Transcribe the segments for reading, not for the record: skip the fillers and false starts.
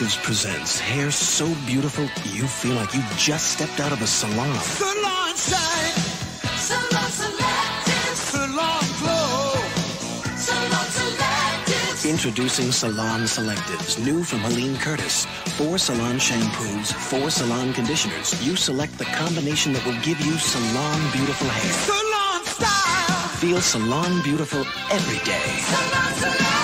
Selectives presents hair so beautiful you feel like you just stepped out of a salon. Salon shine, salon Selectives, salon glow, salon Selectives. Introducing Salon Selectives, new from Helene Curtis. 4 salon shampoos, 4 salon conditioners. You select the combination that will give you salon beautiful hair. Salon style. Feel salon beautiful every day. Salon Selectives.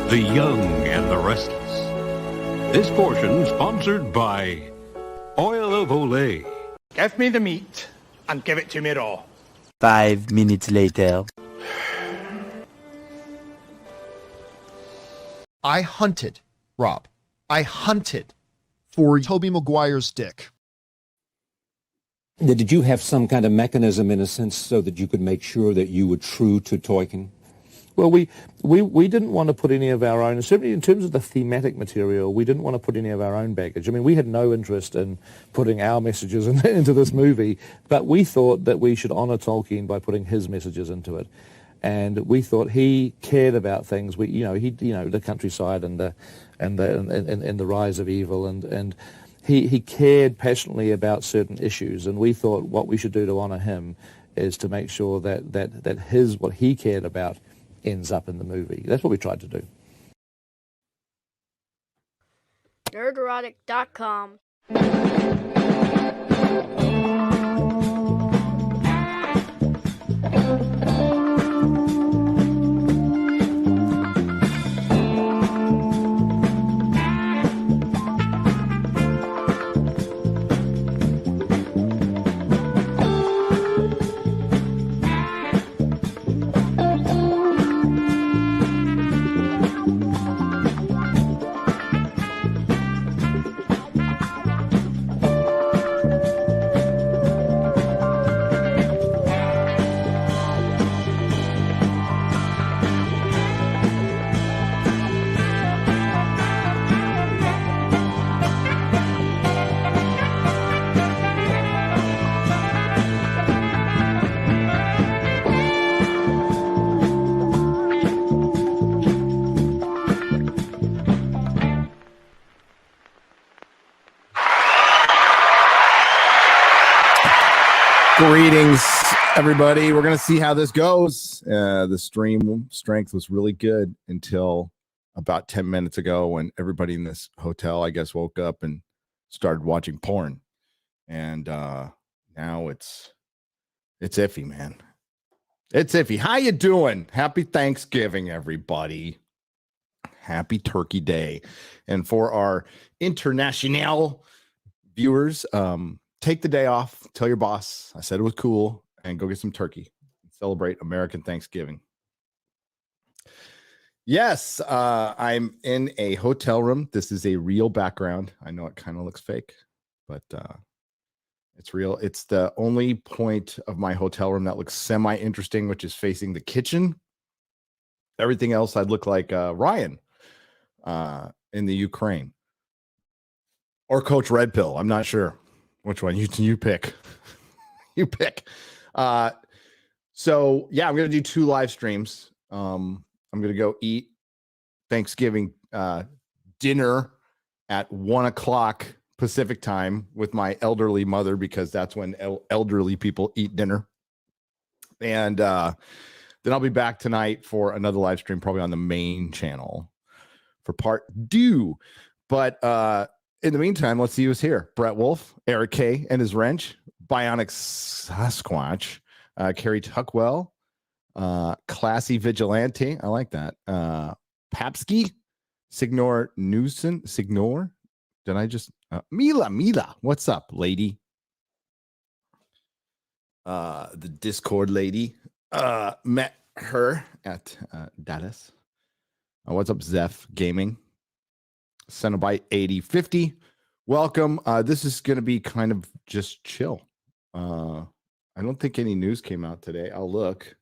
The Young and the Restless. This portion sponsored by Oil of Olay. Give me the meat and give it to me raw. 5 minutes later. I hunted, Rob. I hunted for Tobey Maguire's dick. Did you have some kind of mechanism, in a sense, so that you could make sure that you were true to Tolkien? Well, we didn't want to put any of our own, certainly in terms of the thematic material, we didn't want to put any of our own baggage. I mean, we had no interest in putting our messages into this movie, but we thought that we should honor Tolkien by putting his messages into it. And we thought he cared about things. The countryside and the rise of evil, and he cared passionately about certain issues. And we thought what we should do to honor him is to make sure that what he cared about ends up in the movie. That's what we tried to do. Nerdrotic.com. Greetings, everybody. We're going to see how this goes. The stream strength was really good until about 10 minutes ago when everybody in this hotel, I guess, woke up and started watching porn. And now it's iffy, man. It's iffy. How you doing? Happy Thanksgiving, everybody. Happy Turkey Day. And for our international viewers, take the day off. Tell your boss I said it was cool, and go get some turkey. Celebrate American Thanksgiving. Yes, I'm in a hotel room. This is a real background. I know it kind of looks fake, but it's real. It's the only point of my hotel room that looks semi-interesting, which is facing the kitchen. Everything else, I'd look like Ryan in the Ukraine. Or Coach Red Pill. I'm not sure. Which one? You pick. You pick. So yeah, I'm gonna do 2 live streams. I'm gonna go eat Thanksgiving dinner at 1:00 Pacific time with my elderly mother, because that's when elderly people eat dinner. And then I'll be back tonight for another live stream, probably on the main channel for part 2. But in the meantime, let's see who's here. Brett Wolf, Eric K. and his wrench, Bionic Sasquatch, Carrie Tuckwell, Classy Vigilante. I like that. Papsky, Signor Newson. Signor? Did I just... Mila. What's up, lady? The Discord lady. Met her at Dallas. What's up, Zeph Gaming? Cenobite 8050. welcome. This is going to be kind of just chill. I don't think any news came out today. I'll look,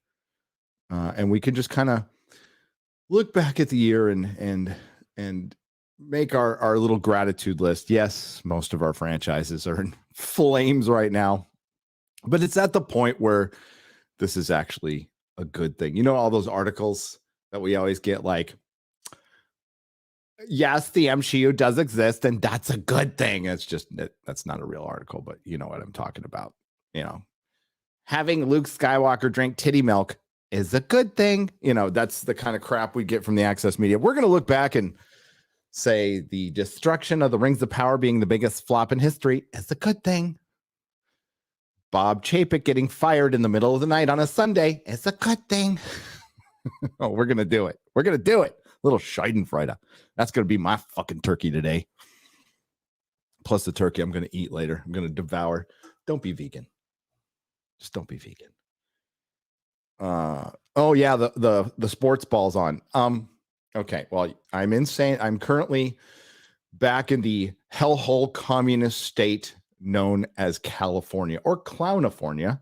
and we can just kind of look back at the year and make our little gratitude list. Yes, most of our franchises are in flames right now, but it's at the point where this is actually a good thing. You know, all those articles that we always get, like, yes, the MCU does exist, and that's a good thing. It's just that's not a real article, but you know what I'm talking about. You know, having Luke Skywalker drink titty milk is a good thing. You know, that's the kind of crap we get from the Access media. We're going to look back and say the destruction of the Rings of Power being the biggest flop in history is a good thing. Bob Chapek getting fired in the middle of the night on a Sunday is a good thing. Oh, we're going to do it. We're going to do it. Little Schadenfreude. That's going to be my fucking turkey today. Plus the turkey I'm going to eat later. I'm going to devour. Don't be vegan. Just don't be vegan. Oh yeah, the sports ball's on. Okay, well, I'm insane. I'm currently back in the hellhole communist state known as California or Clownifornia.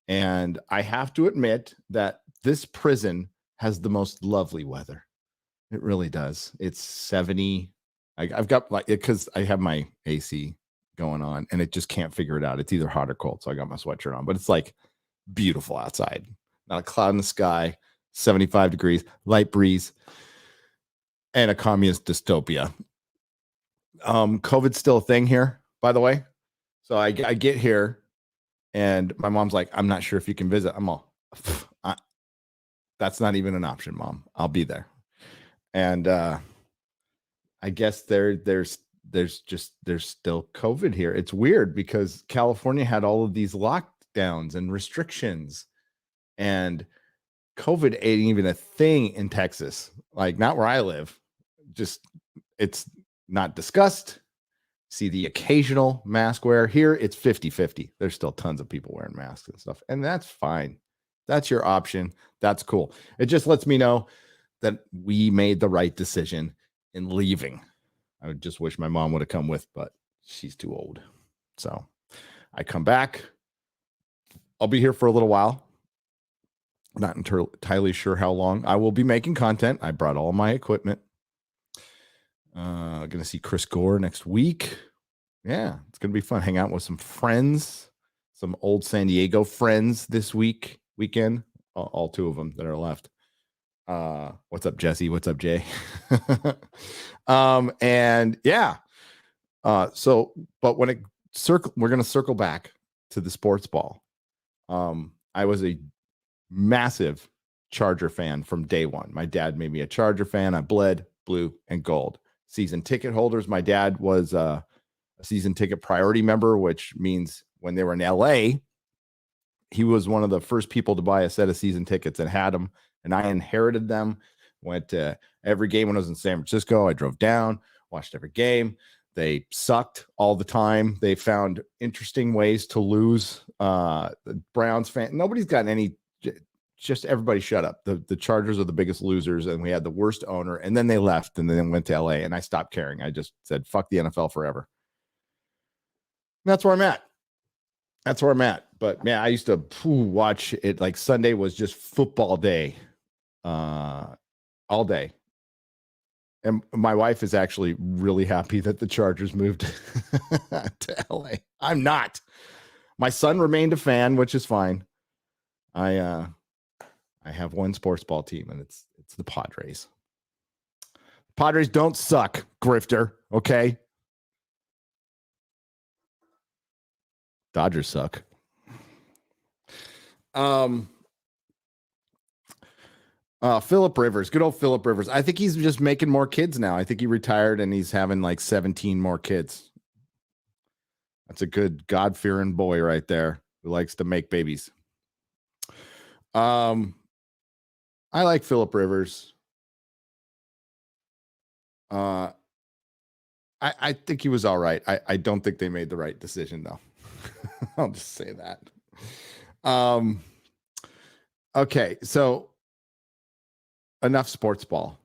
And I have to admit that this prison has the most lovely weather. It really does. It's 70. I've got, like, because I have my AC going on and it just can't figure it out. It's either hot or cold. So I got my sweatshirt on, but it's like beautiful outside. Not a cloud in the sky, 75 degrees, light breeze, and a communist dystopia. COVID's still a thing here, by the way. So I get here and my mom's like, I'm not sure if you can visit. I'm all, that's not even an option, Mom. I'll be there. And I guess there's still COVID here. It's weird because California had all of these lockdowns and restrictions, and COVID ain't even a thing in Texas. Like, not where I live. Just, it's not discussed. See the occasional mask wear. Here it's 50-50. There's still tons of people wearing masks and stuff, and that's fine. That's your option. That's cool. It just lets me know that we made the right decision in leaving. I would just wish my mom would have come with, but she's too old. So I come back. I'll be here for a little while. Not entirely sure how long. I will be making content. I brought all my equipment. Going to see Chris Gore next week. Yeah, it's going to be fun. Hang out with some friends, some old San Diego friends this weekend. All two of them that are left. What's up, Jesse? What's up, Jay? And yeah. So, but when we're going to circle back to the sports ball. I was a massive Charger fan from day one. My dad made me a Charger fan. I bled blue and gold. Season ticket holders. My dad was a season ticket priority member, which means when they were in LA, he was one of the first people to buy a set of season tickets and had them. And I inherited them. Went to every game when I was in San Francisco. I drove down, watched every game. They sucked all the time. They found interesting ways to lose. The Browns fan, nobody's gotten any. Just everybody shut up. The Chargers are the biggest losers, and we had the worst owner. And then they left, and then went to LA, and I stopped caring. I just said, "Fuck the NFL forever." And that's where I'm at. That's where I'm at. But man, I used to watch it. Like, Sunday was just football day, all day. And my wife is actually really happy that the Chargers moved to LA. I'm not. My son remained a fan, which is fine. I have one sports ball team, and it's the Padres. Padres don't suck, grifter. Okay. Dodgers suck. Phillip Rivers, good old Phillip Rivers. I think he's just making more kids now. I think he retired and he's having like 17 more kids. That's a good God-fearing boy right there who likes to make babies. I like Phillip Rivers. I think he was all right. I don't think they made the right decision, though. I'll just say that. Okay, so enough sports ball.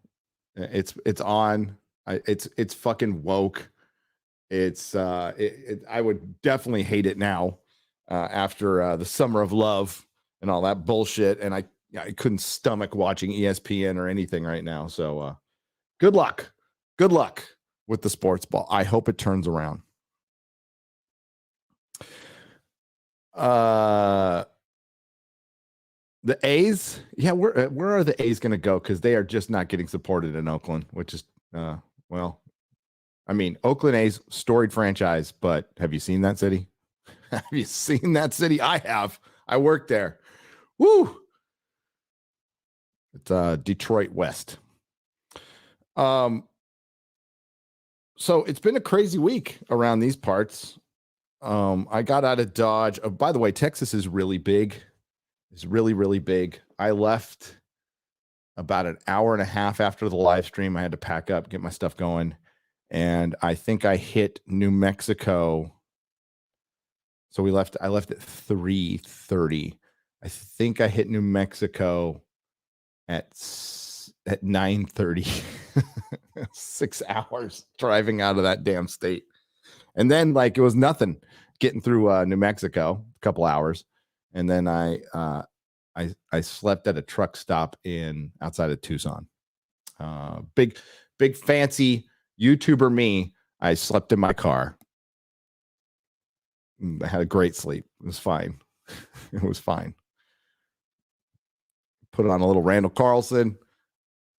It's on. It's fucking woke. It's I would definitely hate it now after the summer of love and all that bullshit. And I couldn't stomach watching ESPN or anything right now. So good luck with the sports ball. I hope it turns around. The A's, yeah, where are the A's going to go? Because they are just not getting supported in Oakland, which is well, I mean, Oakland A's, storied franchise, but have you seen that city? Have you seen that city? I have. I worked there. Woo! It's Detroit West. So it's been a crazy week around these parts. I got out of Dodge. Oh, by the way, Texas is really big. It's really, really big. I left about an hour and a half after the live stream. I had to pack up, get my stuff going. And I think I hit New Mexico. So I left at 3:30. I think I hit New Mexico at 9:30. 6 hours driving out of that damn state. And then it was nothing getting through New Mexico, a couple hours. And then I slept at a truck stop outside of Tucson. Big fancy YouTuber me. I slept in my car. I had a great sleep. It was fine. It was fine. Put on a little Randall Carlson,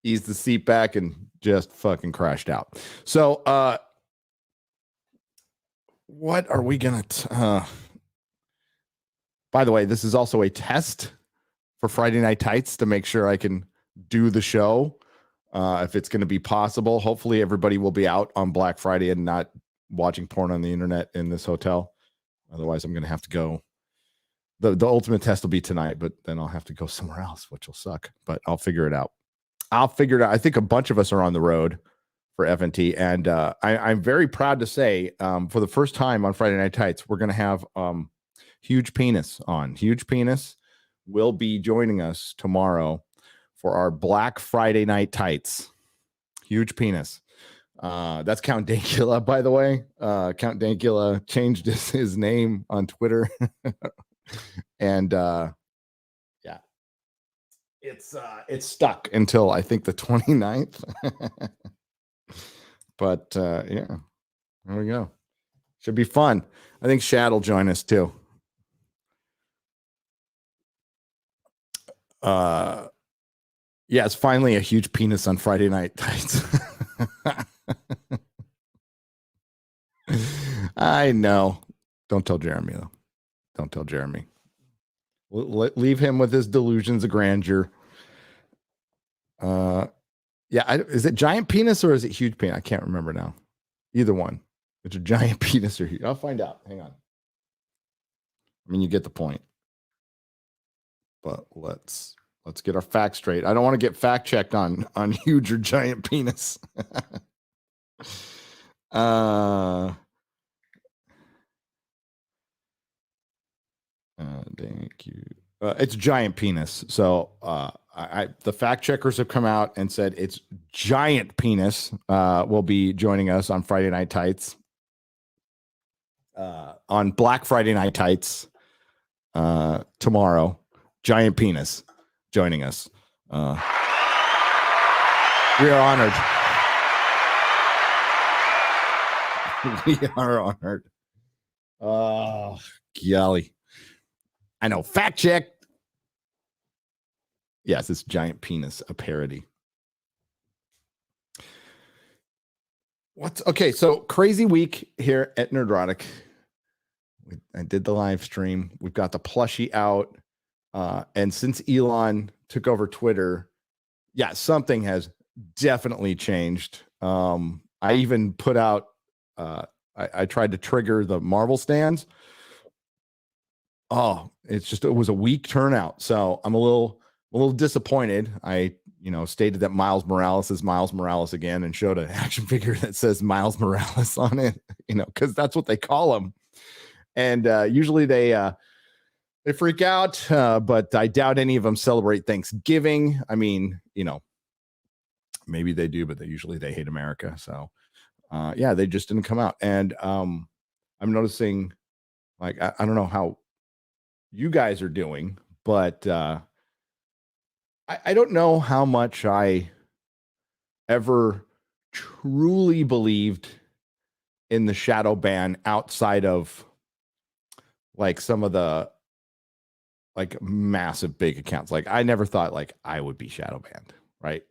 eased the seat back, and just fucking crashed out. So, what are we gonna? By the way, this is also a test for Friday Night Tights to make sure I can do the show. If it's going to be possible, hopefully everybody will be out on Black Friday and not watching porn on the internet in this hotel. Otherwise, I'm going to have to go. The ultimate test will be tonight, but then I'll have to go somewhere else, which will suck. But I'll figure it out. I think a bunch of us are on the road for FNT, and I'm very proud to say, for the first time on Friday Night Tights, we're going to have Huge Penis on. Huge Penis will be joining us tomorrow for our Black Friday Night Tights. Huge Penis. That's Count Dankula, by the way. Count Dankula changed his name on Twitter. And yeah, it's stuck until I think the 29th. But yeah, there we go. Should be fun. I think Shad will join us too. Yeah, it's finally a huge penis on Friday Night Tights. I know. Don't tell Jeremy, though. Don't tell Jeremy. Leave him with his delusions of grandeur. Yeah, is it giant penis or is it huge penis? I can't remember now. Either one. It's a giant penis or huge. I'll find out. Hang on. I mean, you get the point. But let's get our facts straight. I don't want to get fact checked on huge or giant penis. Thank you. It's giant penis. So the fact checkers have come out and said it's giant penis. Will be joining us on Friday Night Tights. On Black Friday Night Tights tomorrow. Giant penis joining us. We are honored. We are honored. Golly. I know. Fact check. Yes, it's giant penis, a parody. Okay? So crazy week here at Nerdrotic. I did the live stream. We've got the plushie out. And since Elon took over Twitter, yeah, something has definitely changed. I even put out, I tried to trigger the Marvel stands. Oh, it was a weak turnout. So I'm a little disappointed. I, stated that Miles Morales is Miles Morales again and showed an action figure that says Miles Morales on it, because that's what they call him. And usually they freak out, but I doubt any of them celebrate Thanksgiving. I mean, maybe they do, but they hate America. So Yeah, they just didn't come out. And I'm noticing, like, I don't know how you guys are doing, but I don't know how much I ever truly believed in the shadow ban outside of like some of the like massive big accounts. Like I never thought like I would be shadow banned, right?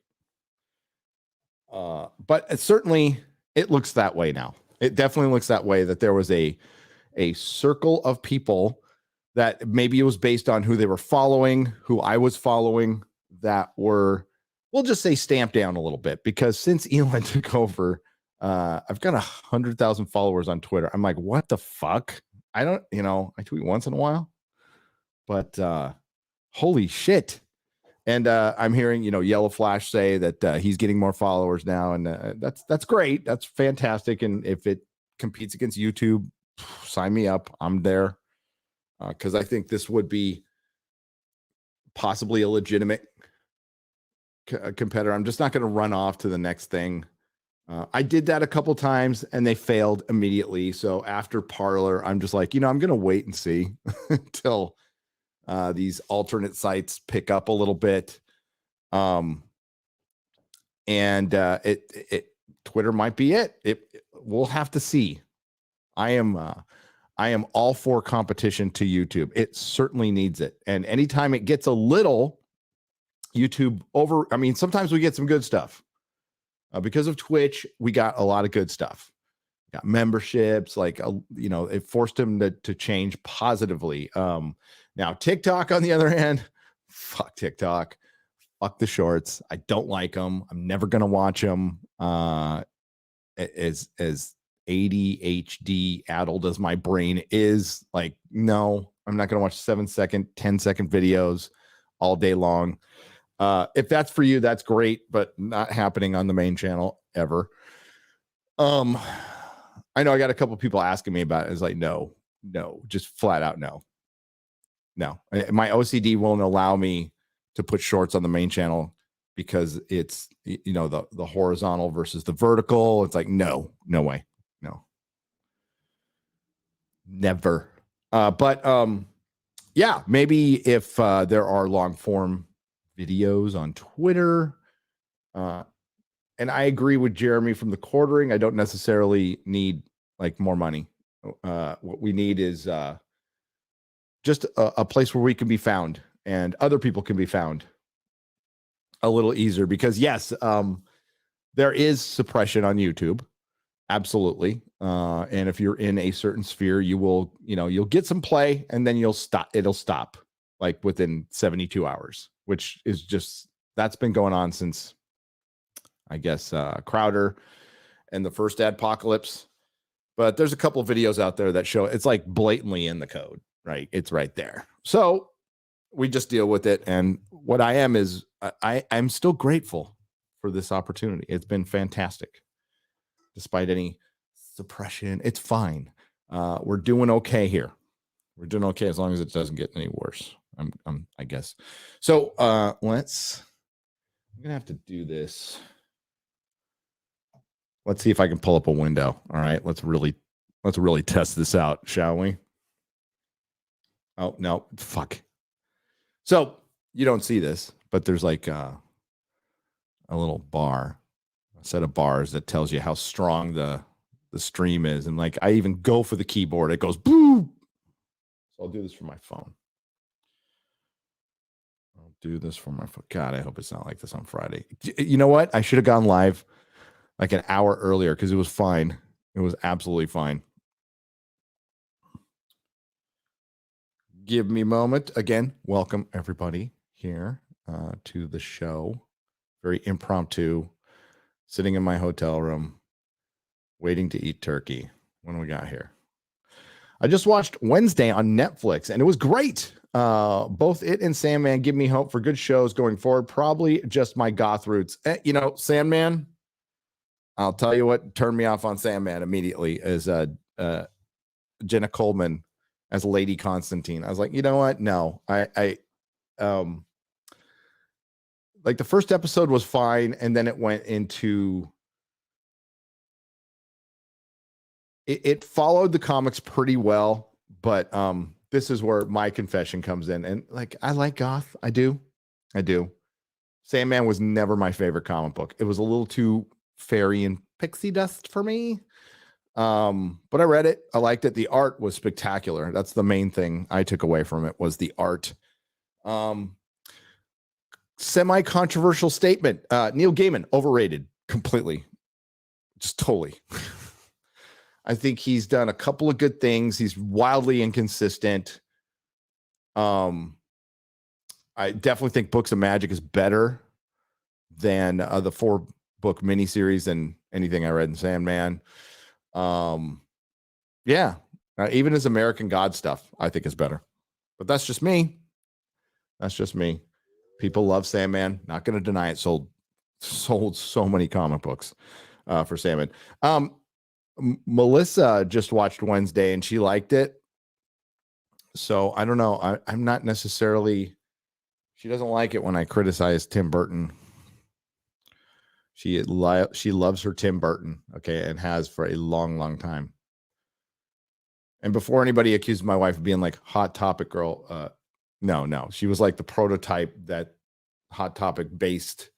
But it looks that way now. It definitely looks that way, that there was a circle of people that maybe it was based on who they were following, who I was following, that were, we'll just say, stamped down a little bit. Because since Elon took over, I've got 100,000 followers on Twitter. I'm like, what the fuck? I don't, I tweet once in a while, but holy shit. And I'm hearing, Yellow Flash say that he's getting more followers now, and that's great. That's fantastic. And if it competes against YouTube, sign me up. I'm there, because I think this would be possibly a legitimate competitor. I'm just not going to run off to the next thing. I did that a couple times and they failed immediately. So after Parler, I'm just like, I'm going to wait and see until these alternate sites pick up a little bit. And Twitter might be it. We'll have to see. I am all for competition to YouTube. It certainly needs it. And anytime it gets a little YouTube over, I mean, sometimes we get some good stuff. Because of Twitch, we got a lot of good stuff. Got memberships, like, it forced them to change positively. Now TikTok, on the other hand, fuck TikTok. Fuck the shorts. I don't like them. I'm never going to watch them. As ADHD addled as my brain is, like, no, I'm not going to watch 7-second, 10-second videos all day long. If that's for you, that's great, but not happening on the main channel ever. I know I got a couple people asking me about it. It's like, no, just flat out no. My OCD won't allow me to put shorts on the main channel because it's, the horizontal versus the vertical. It's like, no way. No. Never. But yeah, maybe if there are long form videos on Twitter, and I agree with Jeremy from the quartering. I don't necessarily need like more money. What we need is just a place where we can be found and other people can be found a little easier, because yes, there is suppression on YouTube. Absolutely. And if you're in a certain sphere, you will, you'll get some play and then it'll stop like within 72 hours, which is just, that's been going on since, I guess, Crowder and the first adpocalypse. But there's a couple of videos out there that show it's like blatantly in the code, right? It's right there. So we just deal with it. And what I am is I'm still grateful for this opportunity. It's been fantastic. Despite any suppression, it's fine. We're doing okay here. We're doing okay as long as it doesn't get any worse. I guess. So I'm gonna have to do this. Let's see if I can pull up a window. All right, let's really test this out, shall we? Oh no, fuck. So you don't see this, but there's like a little bar, a set of bars that tells you how strong the stream is. And like I even go for the keyboard, it goes boom. So I'll do this for my phone. God, I hope it's not like this on Friday. You know what? I should have gone live like an hour earlier because it was fine. It was absolutely fine. Give me a moment. Again, welcome everybody here to the show. Very impromptu, sitting in my hotel room, waiting to eat turkey. What do we got here? I just watched Wednesday on Netflix, and it was great. Both it and Sandman give me hope for good shows going forward. Probably just my goth roots. Sandman, I'll tell you what turned me off on Sandman immediately is Jenna Coleman as Lady Constantine. I was like, you know what? No, I like the first episode was fine, and then it went into it followed the comics pretty well, but this is where my confession comes in. And like, I like goth. I do. Sandman was never my favorite comic book. It was a little too fairy and pixie dust for me. But I read it. I liked it. The art was spectacular. That's the main thing I took away from it, was the art. Semi-controversial statement. Neil Gaiman, overrated completely. Just totally. I think he's done a couple of good things. He's wildly inconsistent. I definitely think Books of Magic is better than the 4-book miniseries and anything I read in Sandman. Yeah, even his American God stuff, I think is better. But that's just me. People love Sandman. Not going to deny it. Sold so many comic books for Sandman. Melissa just watched Wednesday and she liked it. So I don't know. I'm not necessarily. She doesn't like it when I criticize Tim Burton. She loves her Tim Burton, okay, and has for a long time. And before anybody accused my wife of being like Hot Topic girl, no, she was like the prototype that Hot Topic based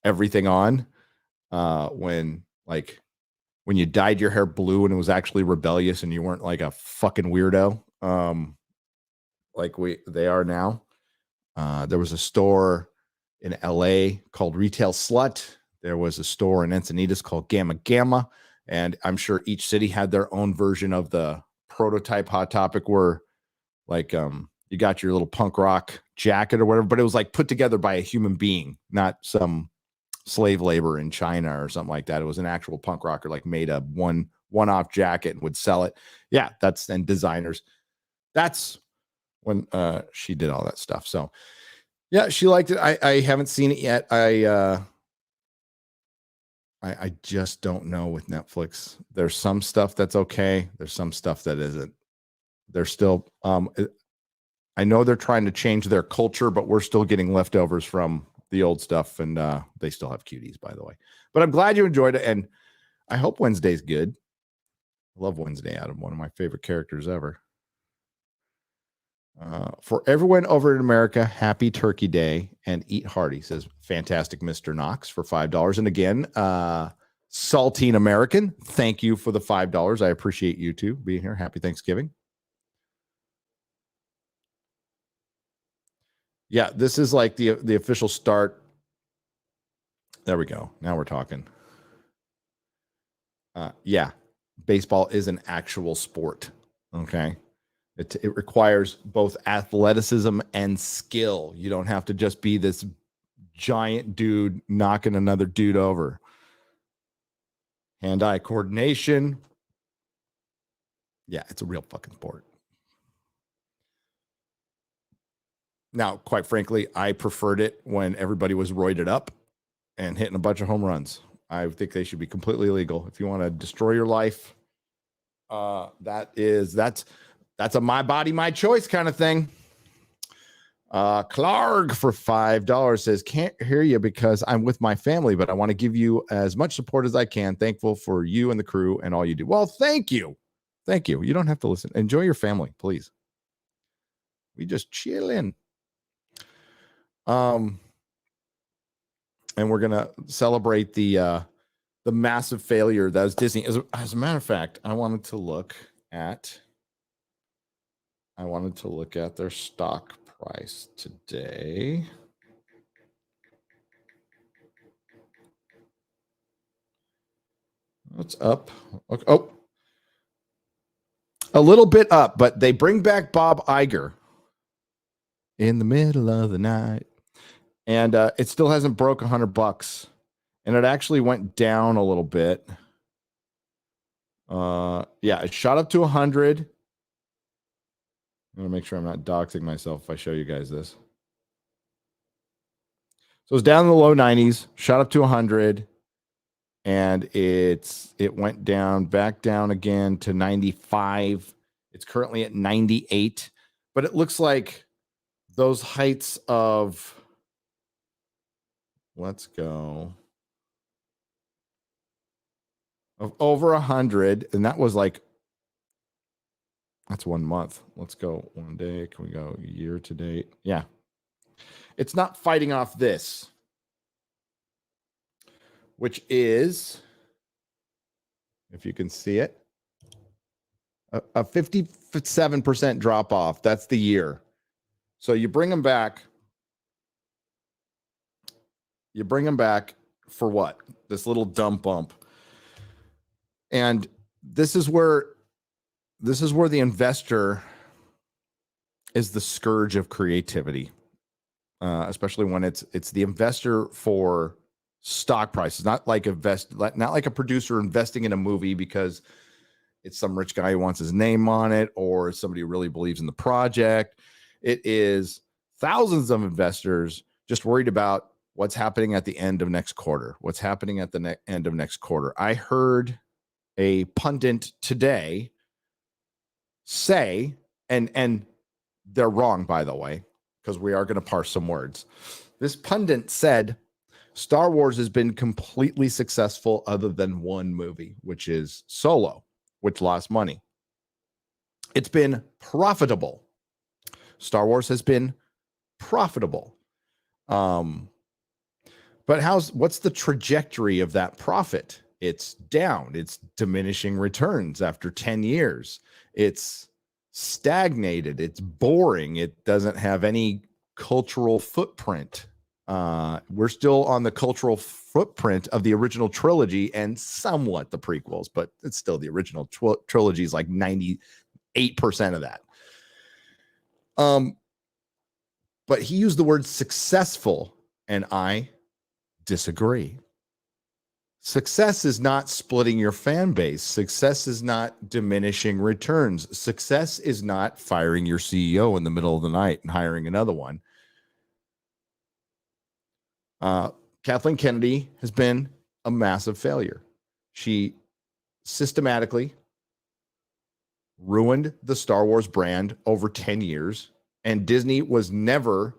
everything on. When you dyed your hair blue and it was actually rebellious and you weren't like a fucking weirdo, like they are now. There was a store in LA called Retail Slut. There was a store in Encinitas called Gamma. And I'm sure each city had their own version of the prototype Hot Topic where like, you got your little punk rock jacket or whatever, but it was like put together by a human being, not some slave labor in China or something like that. It was an actual punk rocker, like made a one-off jacket and would sell it. Yeah. And designers. That's when she did all that stuff. So yeah, she liked it. I haven't seen it yet. I just don't know with Netflix. There's some stuff that's okay. There's some stuff that isn't. They're still, I know they're trying to change their culture, but we're still getting leftovers from the old stuff. And they still have cuties, by the way. But I'm glad you enjoyed it. And I hope Wednesday's good. I love Wednesday Adam, one of my favorite characters ever. For everyone over in America, happy Turkey Day and eat hearty, says fantastic Mr. Knox for $5. And again, Saltine American, thank you for the $5. I appreciate you two being here. Happy Thanksgiving. Yeah, this is like the official start. There we go. Now we're talking. Yeah, baseball is an actual sport. Okay. It requires both athleticism and skill. You don't have to just be this giant dude knocking another dude over. Hand-eye coordination. Yeah, it's a real fucking sport. Now, quite frankly, I preferred it when everybody was roided up and hitting a bunch of home runs. I think they should be completely illegal. If you want to destroy your life, that's a my body, my choice kind of thing. Clark for $5 says, can't hear you because I'm with my family, but I want to give you as much support as I can. Thankful for you and the crew and all you do. Well, thank you. Thank you. You don't have to listen. Enjoy your family, please. We just chill in. And we're going to celebrate the massive failure that was Disney. As a matter of fact, I wanted to look at their stock price today. What's up? Okay. Oh, a little bit up, but they bring back Bob Iger in the middle of the night. And it still hasn't broke $100. And it actually went down a little bit. Yeah, it shot up to 100. I'm going to make sure I'm not doxing myself if I show you guys this. So it's down in the low 90s, shot up to 100, and it went back down again to 95. It's currently at 98, but it looks like those heights of, let's go. of over 100, and that was like, that's 1 month. Let's go 1 day. Can we go year to date? Yeah. It's not fighting off this, which is, if you can see it, a 57% drop off. That's the year. So you bring them back. You bring them back for what? This little dump bump. And this is where the investor is the scourge of creativity, especially when it's the investor for stock prices, not like a producer investing in a movie because it's some rich guy who wants his name on it or somebody who really believes in the project. It is thousands of investors just worried about what's happening at the end of next quarter. What's happening at the end of next quarter? I heard a pundit today say, and they're wrong, by the way, because we are going to parse some words. This pundit said Star Wars has been completely successful other than one movie, which is Solo, which lost money. It's been profitable. Star Wars has been profitable. But what's the trajectory of that profit? It's down. It's diminishing returns after 10 years. It's stagnated. It's boring. It doesn't have any cultural footprint. We're still on the cultural footprint of the original trilogy and somewhat the prequels, but it's still the original trilogy is like 98% of that. But he used the word successful, and I disagree. Success is not splitting your fan base. Success is not diminishing returns. Success is not firing your CEO in the middle of the night and hiring another one. Kathleen Kennedy has been a massive failure. She systematically ruined the Star Wars brand over 10 years, and Disney was never,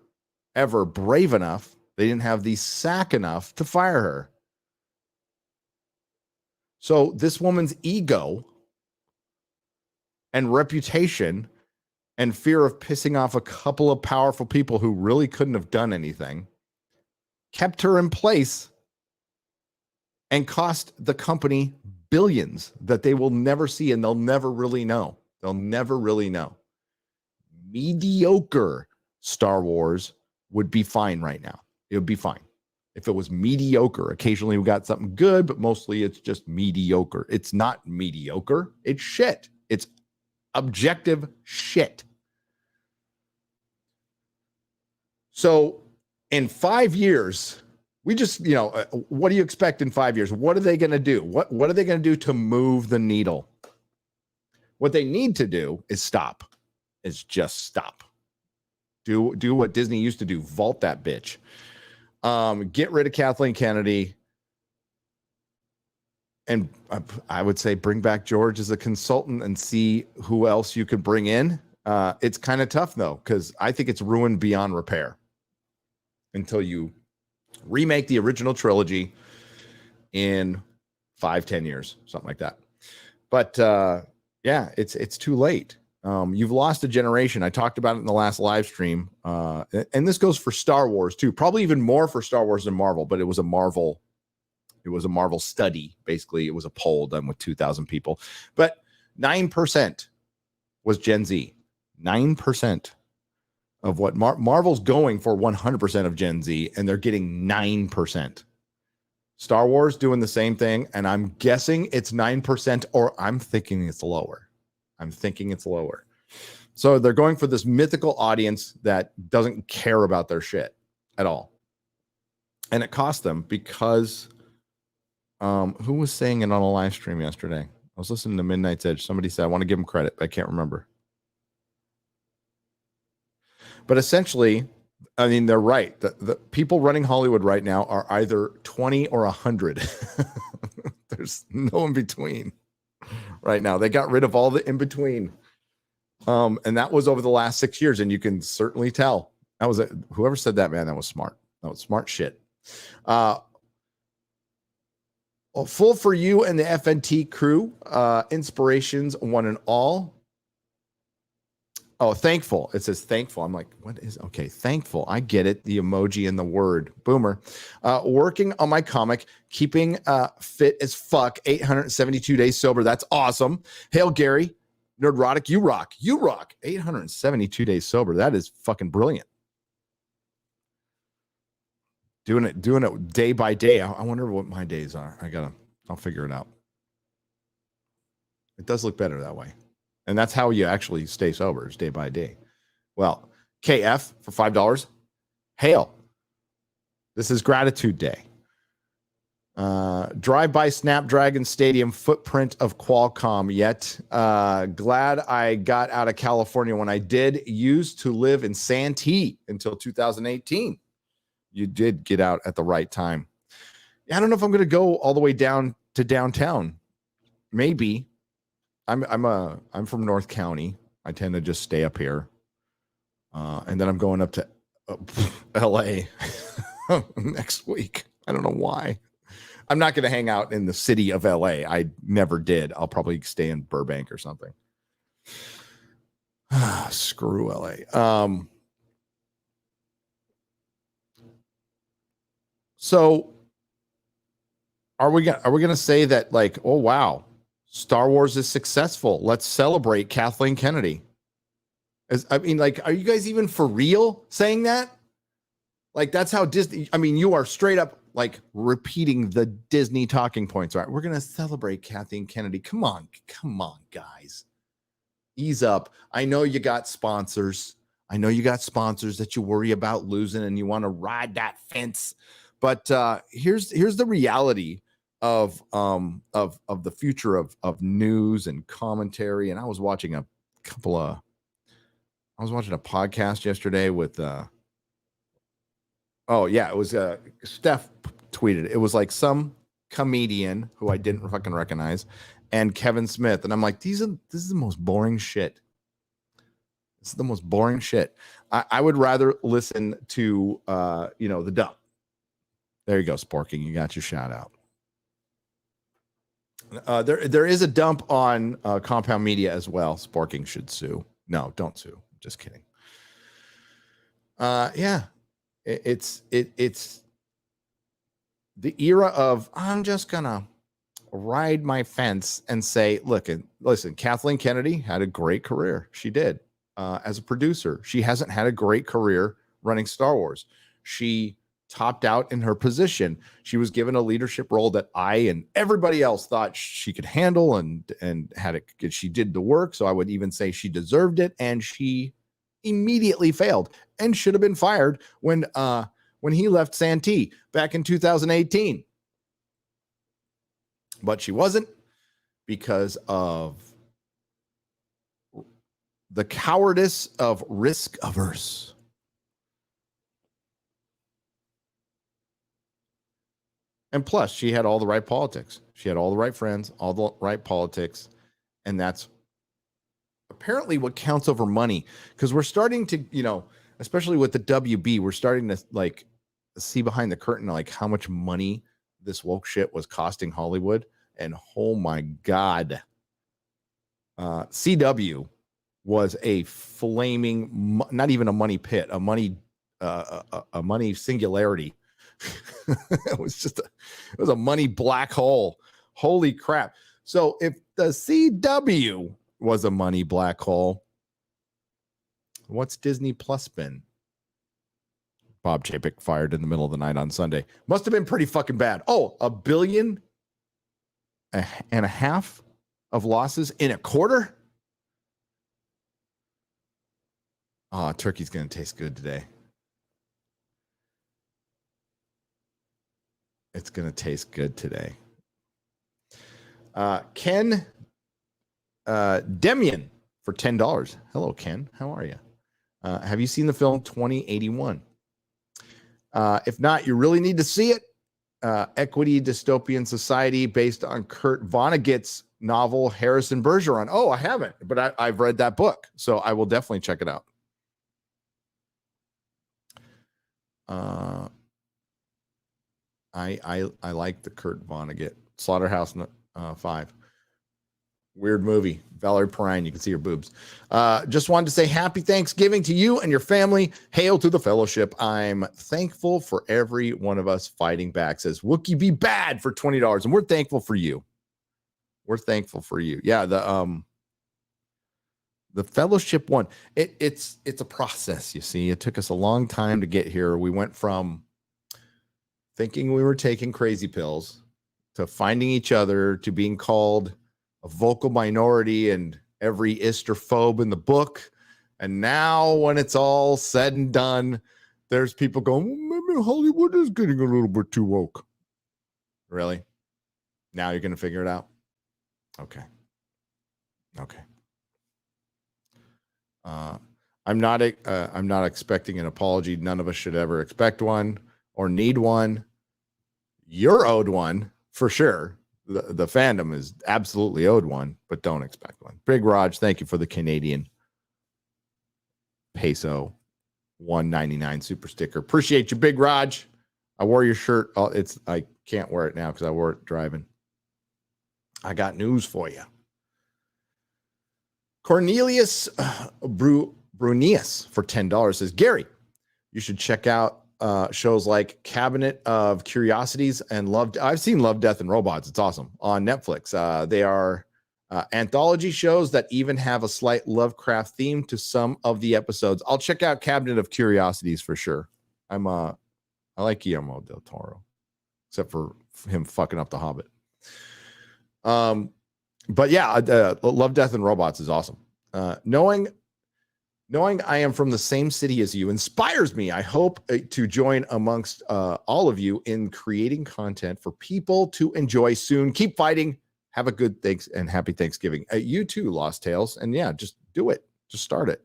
ever brave enough. They didn't have the sack enough to fire her. So this woman's ego and reputation and fear of pissing off a couple of powerful people who really couldn't have done anything kept her in place and cost the company billions that they will never see and they'll never really know. They'll never really know. Mediocre Star Wars would be fine right now. It would be fine. If it was mediocre, occasionally we got something good, but mostly it's just mediocre. It's not mediocre. It's shit. It's objective shit. So in 5 years, we just, what do you expect in 5 years? What are they going to do? What are they going to do to move the needle? What they need to do is stop. Is just stop. Do what Disney used to do. Vault that bitch. Get rid of Kathleen Kennedy. And I would say bring back George as a consultant and see who else you could bring in. It's kind of tough, though, because I think it's ruined beyond repair until you remake the original trilogy in 5-10 years, something like that. But yeah, it's too late. You've lost a generation. I talked about it in the last live stream. And this goes for Star Wars too, probably even more for Star Wars than Marvel, but it was a Marvel study. Basically, it was a poll done with 2,000 people, but 9% was Gen Z. 9% of what Marvel's going for 100% of Gen Z, and they're getting 9%. Star Wars doing the same thing, and I'm guessing it's 9%, or I'm thinking it's lower. So they're going for this mythical audience that doesn't care about their shit at all. And it cost them because who was saying it on a live stream yesterday? I was listening to Midnight's Edge. Somebody said, I want to give them credit, but I can't remember. But essentially, I mean, they're right. The people running Hollywood right now are either 20 or 100. There's no in between right now. They got rid of all the in between. And that was over the last 6 years. And you can certainly tell that was whoever said that, man, that was smart. That was smart shit. Well, full for you and the FNT crew. Inspirations, one and all. Oh, thankful. It says thankful. I'm like, what is okay? Thankful. I get it. The emoji and the word. Boomer. Working on my comic, keeping fit as fuck. 872 days sober. That's awesome. Hail Gary, Nerdrotic. You rock. You rock. 872 days sober. That is fucking brilliant. Doing it day by day. I wonder what my days are. I'll figure it out. It does look better that way. And that's how you actually stay sober, is day by day. Well, KF for $5. Hail. This is Gratitude Day. Drive-by Snapdragon Stadium footprint of Qualcomm yet. Glad I got out of California when I did. Used to live in Santee until 2018. You did get out at the right time. I don't know if I'm going to go all the way down to downtown. Maybe. I'm from North County. I tend to just stay up here. And then I'm going up to LA next week. I don't know why. I'm not going to hang out in the city of LA. I never did. I'll probably stay in Burbank or something. Screw LA. So are we going to say that, like, oh wow, Star Wars is successful, let's celebrate Kathleen Kennedy? Are you guys even for real saying that? Like, that's how Disney, you are straight up like repeating the Disney talking points, right? We're going to celebrate Kathleen Kennedy. Come on, guys. Ease up. I know you got sponsors. That you worry about losing and you want to ride that fence. But here's the reality of the future of news and commentary. And I was watching a podcast yesterday with it was Steph tweeted. It was like some comedian who I didn't fucking recognize and Kevin Smith. And I'm like, this is the most boring shit. This is the most boring shit. I would rather listen to the dump. There you go, Sporking. You got your shout out. There is a dump on Compound Media as well. Sporking should sue. No, don't sue. Just kidding. It's the era of I'm just gonna ride my fence and say, listen, Kathleen Kennedy had a great career. She did as a producer. She hasn't had a great career running Star Wars. She topped out in her position. She was given a leadership role that I and everybody else thought she could handle and had it. She did the work. So I would even say she deserved it. And she immediately failed and should have been fired when he left Santee back in 2018. But she wasn't, because of the cowardice of risk averse. And plus, she had all the right politics. She had all the right friends, all the right politics. And that's apparently what counts over money. Because we're starting to, especially with the WB, we're starting to like see behind the curtain, like how much money this woke shit was costing Hollywood. And oh my God, CW was a flaming, not even a money pit, a money singularity. It was a money black hole. Holy crap. So if the CW was a money black hole, what's Disney Plus been? Bob Chapek fired in the middle of the night on Sunday. Must have been pretty fucking bad. Oh, $1.5 billion of losses in a quarter? Oh, turkey's going to taste good today. It's going to taste good today. Ken Demian for $10. Hello, Ken. How are you? Have you seen the film 2081? If not, you really need to see it. Equity Dystopian Society, based on Kurt Vonnegut's novel Harrison Bergeron. Oh, I haven't, but I've read that book, so I will definitely check it out. I like the Kurt Vonnegut Slaughterhouse 5. Weird movie. Valerie Perrine, you can see her boobs. Just wanted to say happy Thanksgiving to you and your family. Hail to the fellowship. I'm thankful for every one of us fighting back. Says Wookie Be Bad for $20. And we're thankful for you. We're thankful for you. Yeah, the fellowship one. It's a process, you see. It took us a long time to get here. We went from thinking we were taking crazy pills to finding each other to being called a vocal minority and every istrophobe in the book. And now when it's all said and done, there's people going, well, maybe Hollywood is getting a little bit too woke. Really? Now you're going to figure it out? Okay. I'm not expecting an apology. None of us should ever expect one or need one. You're owed one for sure. The fandom is absolutely owed one, but don't expect one. Big Raj, thank you for the Canadian peso 199 super sticker. Appreciate you, Big Raj. I wore your shirt. I can't wear it now because I wore it driving. I got news for you. Cornelius Brunius for $10 says, Gary, you should check out shows like Cabinet of Curiosities and I've seen Love, Death, and Robots. It's awesome on Netflix. They are anthology shows that even have a slight Lovecraft theme to some of the episodes. I'll check out Cabinet of Curiosities for sure. I like Guillermo del Toro, except for him fucking up The Hobbit. But yeah, Love, Death, and Robots is awesome. Knowing I am from the same city as you inspires me. I hope to join amongst all of you in creating content for people to enjoy soon. Keep fighting. Have a good thanks and happy Thanksgiving. You too, Lost Tales. And yeah, just do it. Just start it.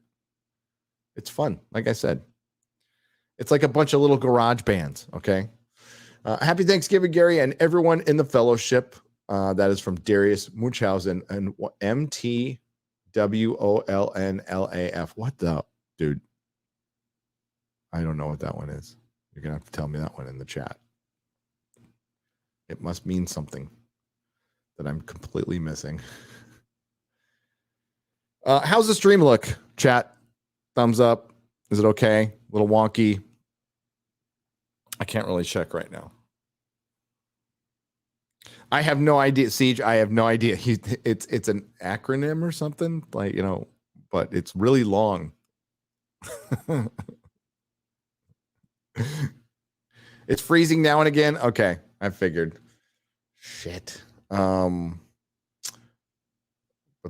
It's fun. Like I said, it's like a bunch of little garage bands. Okay. Happy Thanksgiving, Gary, and everyone in the fellowship. That is from Darius Munchausen and MTWOLNLAF. What the dude? I don't know what that one is. You're gonna have to tell me that one in the chat. It must mean something that I'm completely missing. How's the stream look? Chat, thumbs up. Is it okay? A little wonky. I can't really check right now. I have no idea, Siege. I have no idea. It's an acronym or something, like, but it's really long. It's freezing now and again. Okay, I figured. Shit. But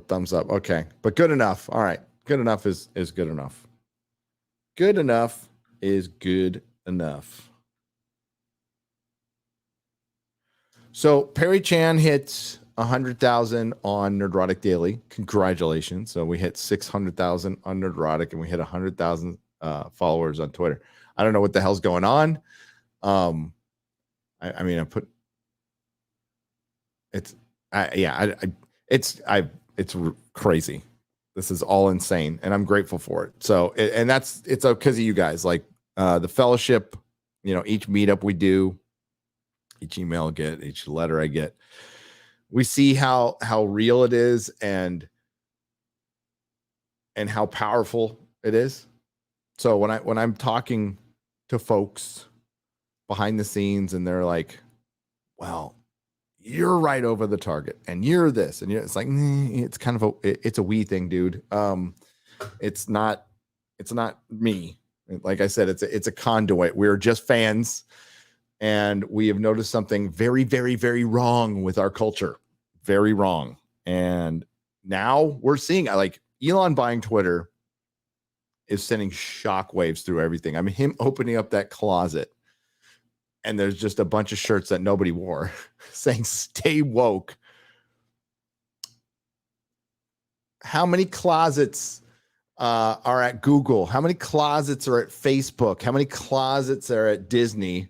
thumbs up. Okay, but good enough. All right, good enough is good enough. Good enough is good enough. So Perry Chan hits 100,000 on Nerdrotic Daily. Congratulations. So we hit 600,000 on Nerdrotic and we hit 100,000 followers on Twitter. I don't know what the hell's going on. It's crazy. This is all insane and I'm grateful for it. So, it's because of you guys, like the fellowship, each meetup we do, each email I get, each letter I get, we see how real it is and how powerful it is. So when I'm talking to folks behind the scenes and they're like, well, you're right over the target and you're this and it's like, it's kind of it's a we thing, dude. It's not me. Like I said, it's a conduit. We're just fans. And we have noticed something very, very, very wrong with our culture. Very wrong. And now we're seeing, like, Elon buying Twitter is sending shockwaves through everything. I mean, him opening up that closet and there's just a bunch of shirts that nobody wore saying stay woke. How many closets are at Google? How many closets are at Facebook? How many closets are at Disney,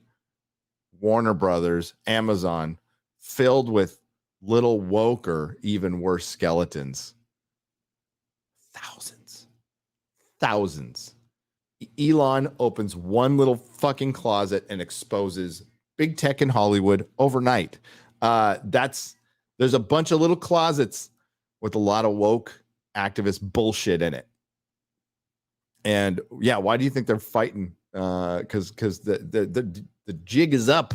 Warner Brothers, Amazon, filled with little woke or even worse skeletons? Thousands. Elon opens one little fucking closet and exposes big tech in Hollywood overnight. There's a bunch of little closets with a lot of woke activist bullshit in it. And yeah, why do you think they're fighting? Because the jig is up.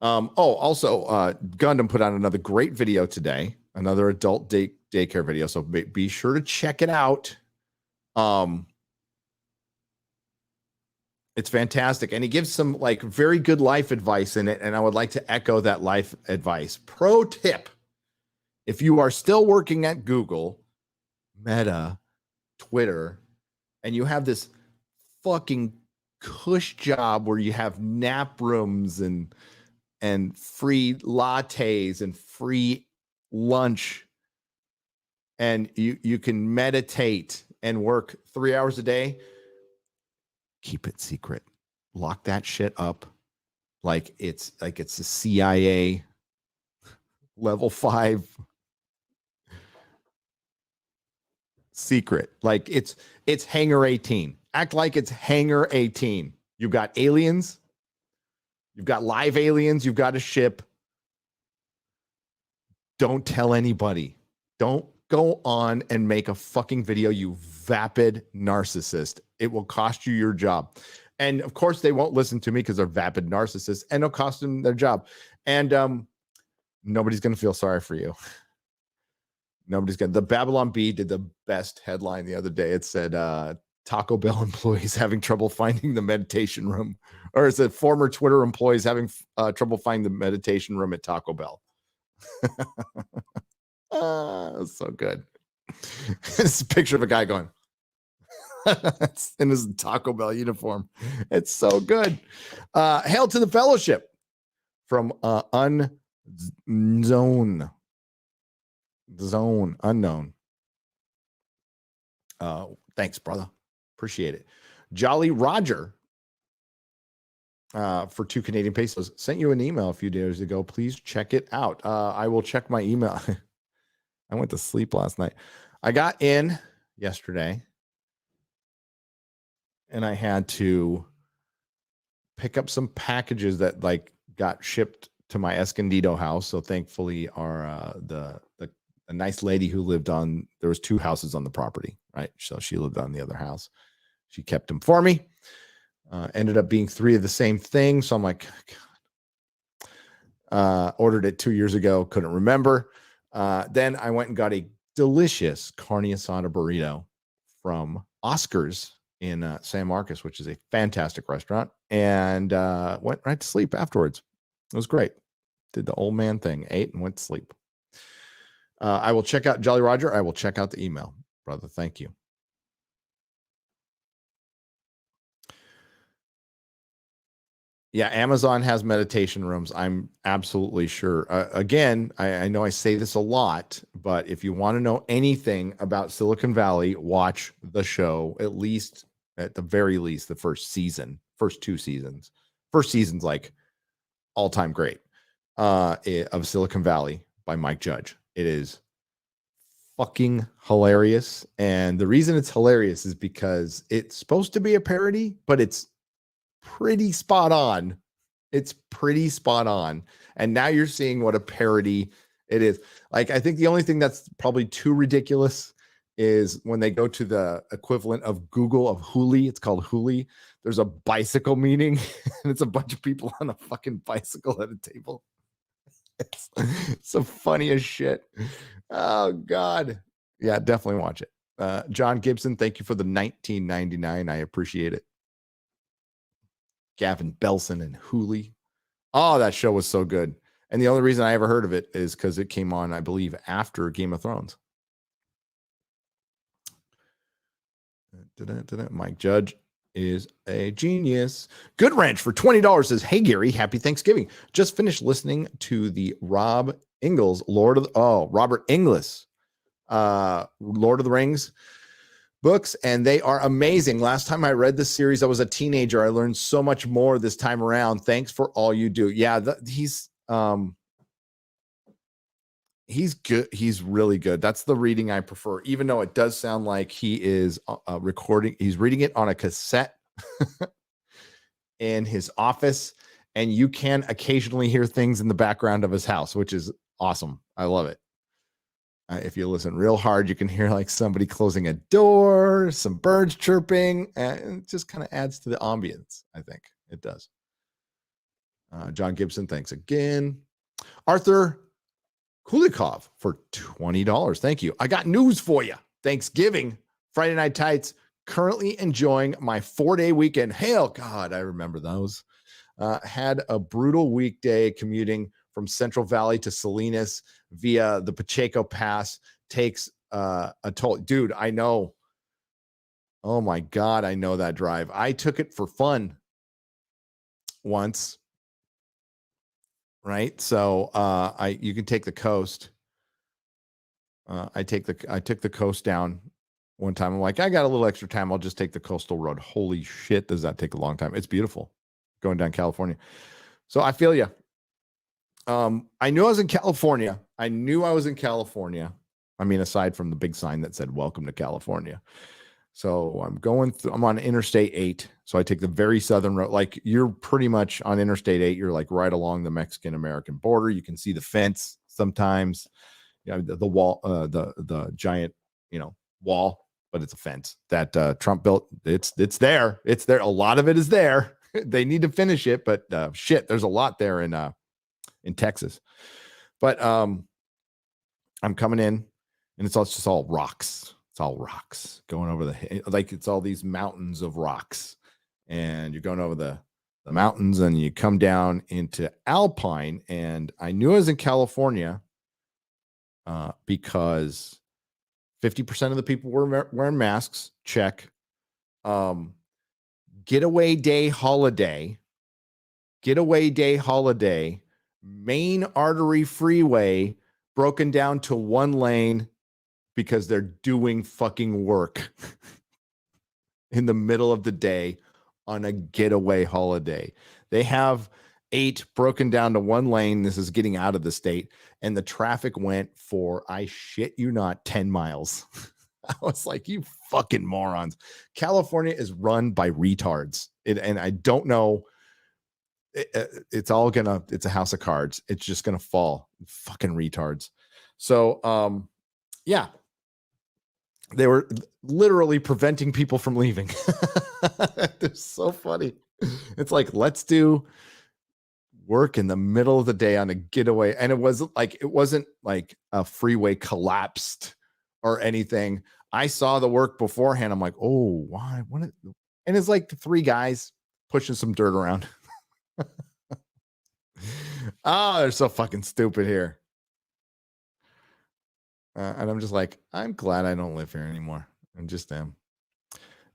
Also, Gundam put out another great video today, another adult daycare video. So be sure to check it out. It's fantastic. And he gives some like very good life advice in it. And I would like to echo that life advice. Pro tip: if you are still working at Google, Meta, Twitter, and you have this fucking cush job where you have nap rooms and free lattes and free lunch, and you can meditate and work 3 hours a day, keep it secret. Lock that shit up like it's a CIA level 5 secret. Like it's Hangar 18. Act like it's Hangar 18. You've got aliens. You've got live aliens. You've got a ship. Don't tell anybody. Don't go on and make a fucking video, you vapid narcissist. It will cost you your job. And of course, they won't listen to me because they're vapid narcissists, and it'll cost them their job. And nobody's going to feel sorry for you. Nobody's going to. The Babylon Bee did the best headline the other day. It said, Taco Bell employees having trouble finding the meditation room. Or is it former Twitter employees having trouble finding the meditation room at Taco Bell? So good. It's a picture of a guy going in his Taco Bell uniform. It's so good. Hail to the fellowship from unknown. Thanks, brother. Appreciate it. Jolly Roger for 2 Canadian pesos sent you an email a few days ago. Please check it out. I will check my email. I went to sleep last night. I got in yesterday and I had to pick up some packages that like got shipped to my Escondido house. So thankfully our the nice lady who lived on, there was 2 houses on the property, right? So she lived on the other house. She kept them for me. Ended up being 3 of the same thing. So I'm like, God. Ordered it 2 years ago. Couldn't remember. Then I went and got a delicious carne asada burrito from Oscar's in San Marcos, which is a fantastic restaurant, and went right to sleep afterwards. It was great. Did the old man thing, ate and went to sleep. I will check out Jolly Roger. I will check out the email, brother. Thank you. Yeah, Amazon has meditation rooms. I'm absolutely sure. Again, I know I say this a lot, but if you want to know anything about Silicon Valley, watch the show, at the very least, the first 2 seasons. First season's like all-time great of Silicon Valley by Mike Judge. It is fucking hilarious. And the reason it's hilarious is because it's supposed to be a parody, but it's pretty spot on. It's pretty spot on. And now you're seeing what a parody it is. Like, I think the only thing that's probably too ridiculous is when they go to the equivalent of Google of Hooli. It's called Hooli. There's a bicycle meeting, and it's a bunch of people on a fucking bicycle at a table. It's the funniest shit. Oh, God. Yeah, definitely watch it. John Gibson, thank you for the $19.99. I appreciate it. Gavin Belson and Hooli. Oh, that show was so good. And the only reason I ever heard of it is because it came on, I believe, after Game of Thrones. Mike Judge is a genius. Good Ranch for $20 says, hey, Gary, happy Thanksgiving. Just finished listening to the Robert Inglis, Lord of the Rings books, and they are amazing. Last time I read this series, I was a teenager. I learned so much more this time around. Thanks for all you do. Yeah, he's good. He's really good. That's the reading I prefer, even though it does sound like he is recording. He's reading it on a cassette in his office, and you can occasionally hear things in the background of his house, which is awesome. I love it. If you listen real hard, you can hear like somebody closing a door, some birds chirping, and it just kind of adds to the ambience. I think it does. John Gibson, thanks again. Arthur Kulikov for $20. Thank you. I got news for you. Thanksgiving, Friday Night Tights, currently enjoying my 4-day weekend. Hail God, I remember those. Had a brutal weekday commuting from Central Valley to Salinas via the Pacheco Pass. Takes a toll. Dude, I know. Oh my God, I know that drive. I took it for fun once. Right? So you can take the coast. I took the coast down one time. I'm like, I got a little extra time. I'll just take the coastal road. Holy shit, does that take a long time? It's beautiful going down California. So I feel you. I knew I was in California. I mean, aside from the big sign that said "Welcome to California." So I'm on Interstate 8. So I take the very southern road. Like, you're pretty much on Interstate 8. You're like right along the Mexican-American border. You can see the fence sometimes. You know, the wall, the giant, wall, but it's a fence that Trump built. It's there. It's there. A lot of it is there. They need to finish it, but shit, there's a lot there in Texas. But I'm coming in, and it's just all rocks. It's all rocks going over it's all these mountains of rocks, and you're going over the mountains, and you come down into Alpine. And I knew I was in California because 50% of the people were wearing masks. Check. Getaway day holiday, main artery freeway broken down to one lane because they're doing fucking work in the middle of the day on a getaway holiday. They have 8 broken down to one lane. This is getting out of the state, and the traffic went for, I shit you not, 10 miles. I was like, you fucking morons. California is run by retards. And I don't know. It's a house of cards. It's just going to fall. Fucking retards. So, yeah. They were literally preventing people from leaving. It's so funny. It's like, let's do work in the middle of the day on a getaway. And it wasn't like a freeway collapsed or anything. I saw the work beforehand. I'm like, oh, why? And it's like 3 guys pushing some dirt around. Oh, they're so fucking stupid here. And I'm just like, I'm glad I don't live here anymore. I just am.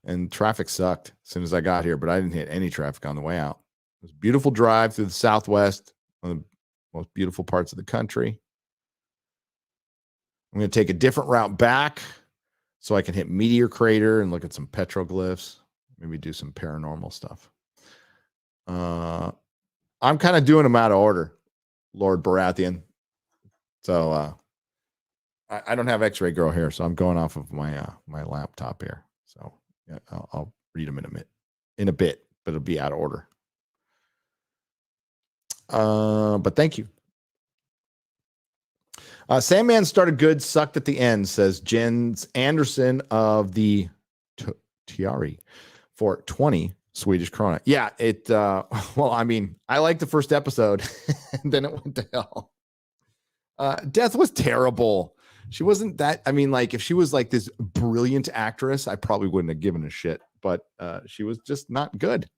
And traffic sucked as soon as I got here, but I didn't hit any traffic on the way out. It was a beautiful drive through the Southwest, one of the most beautiful parts of the country. I'm going to take a different route back so I can hit Meteor Crater and look at some petroglyphs, maybe do some paranormal stuff. I'm kind of doing them out of order, Lord Baratheon. So I don't have X-Ray Girl here, so I'm going off of my my laptop here. So yeah, I'll read them in a bit, but it'll be out of order. But thank you. Sandman started good, sucked at the end, says Jens Anderson of the Tiari for 20 Swedish krona. Yeah, well, I mean, I liked the first episode, and then it went to hell. Death was terrible. She wasn't that, I mean, like, if she was like this brilliant actress, I probably wouldn't have given a shit, but she was just not good.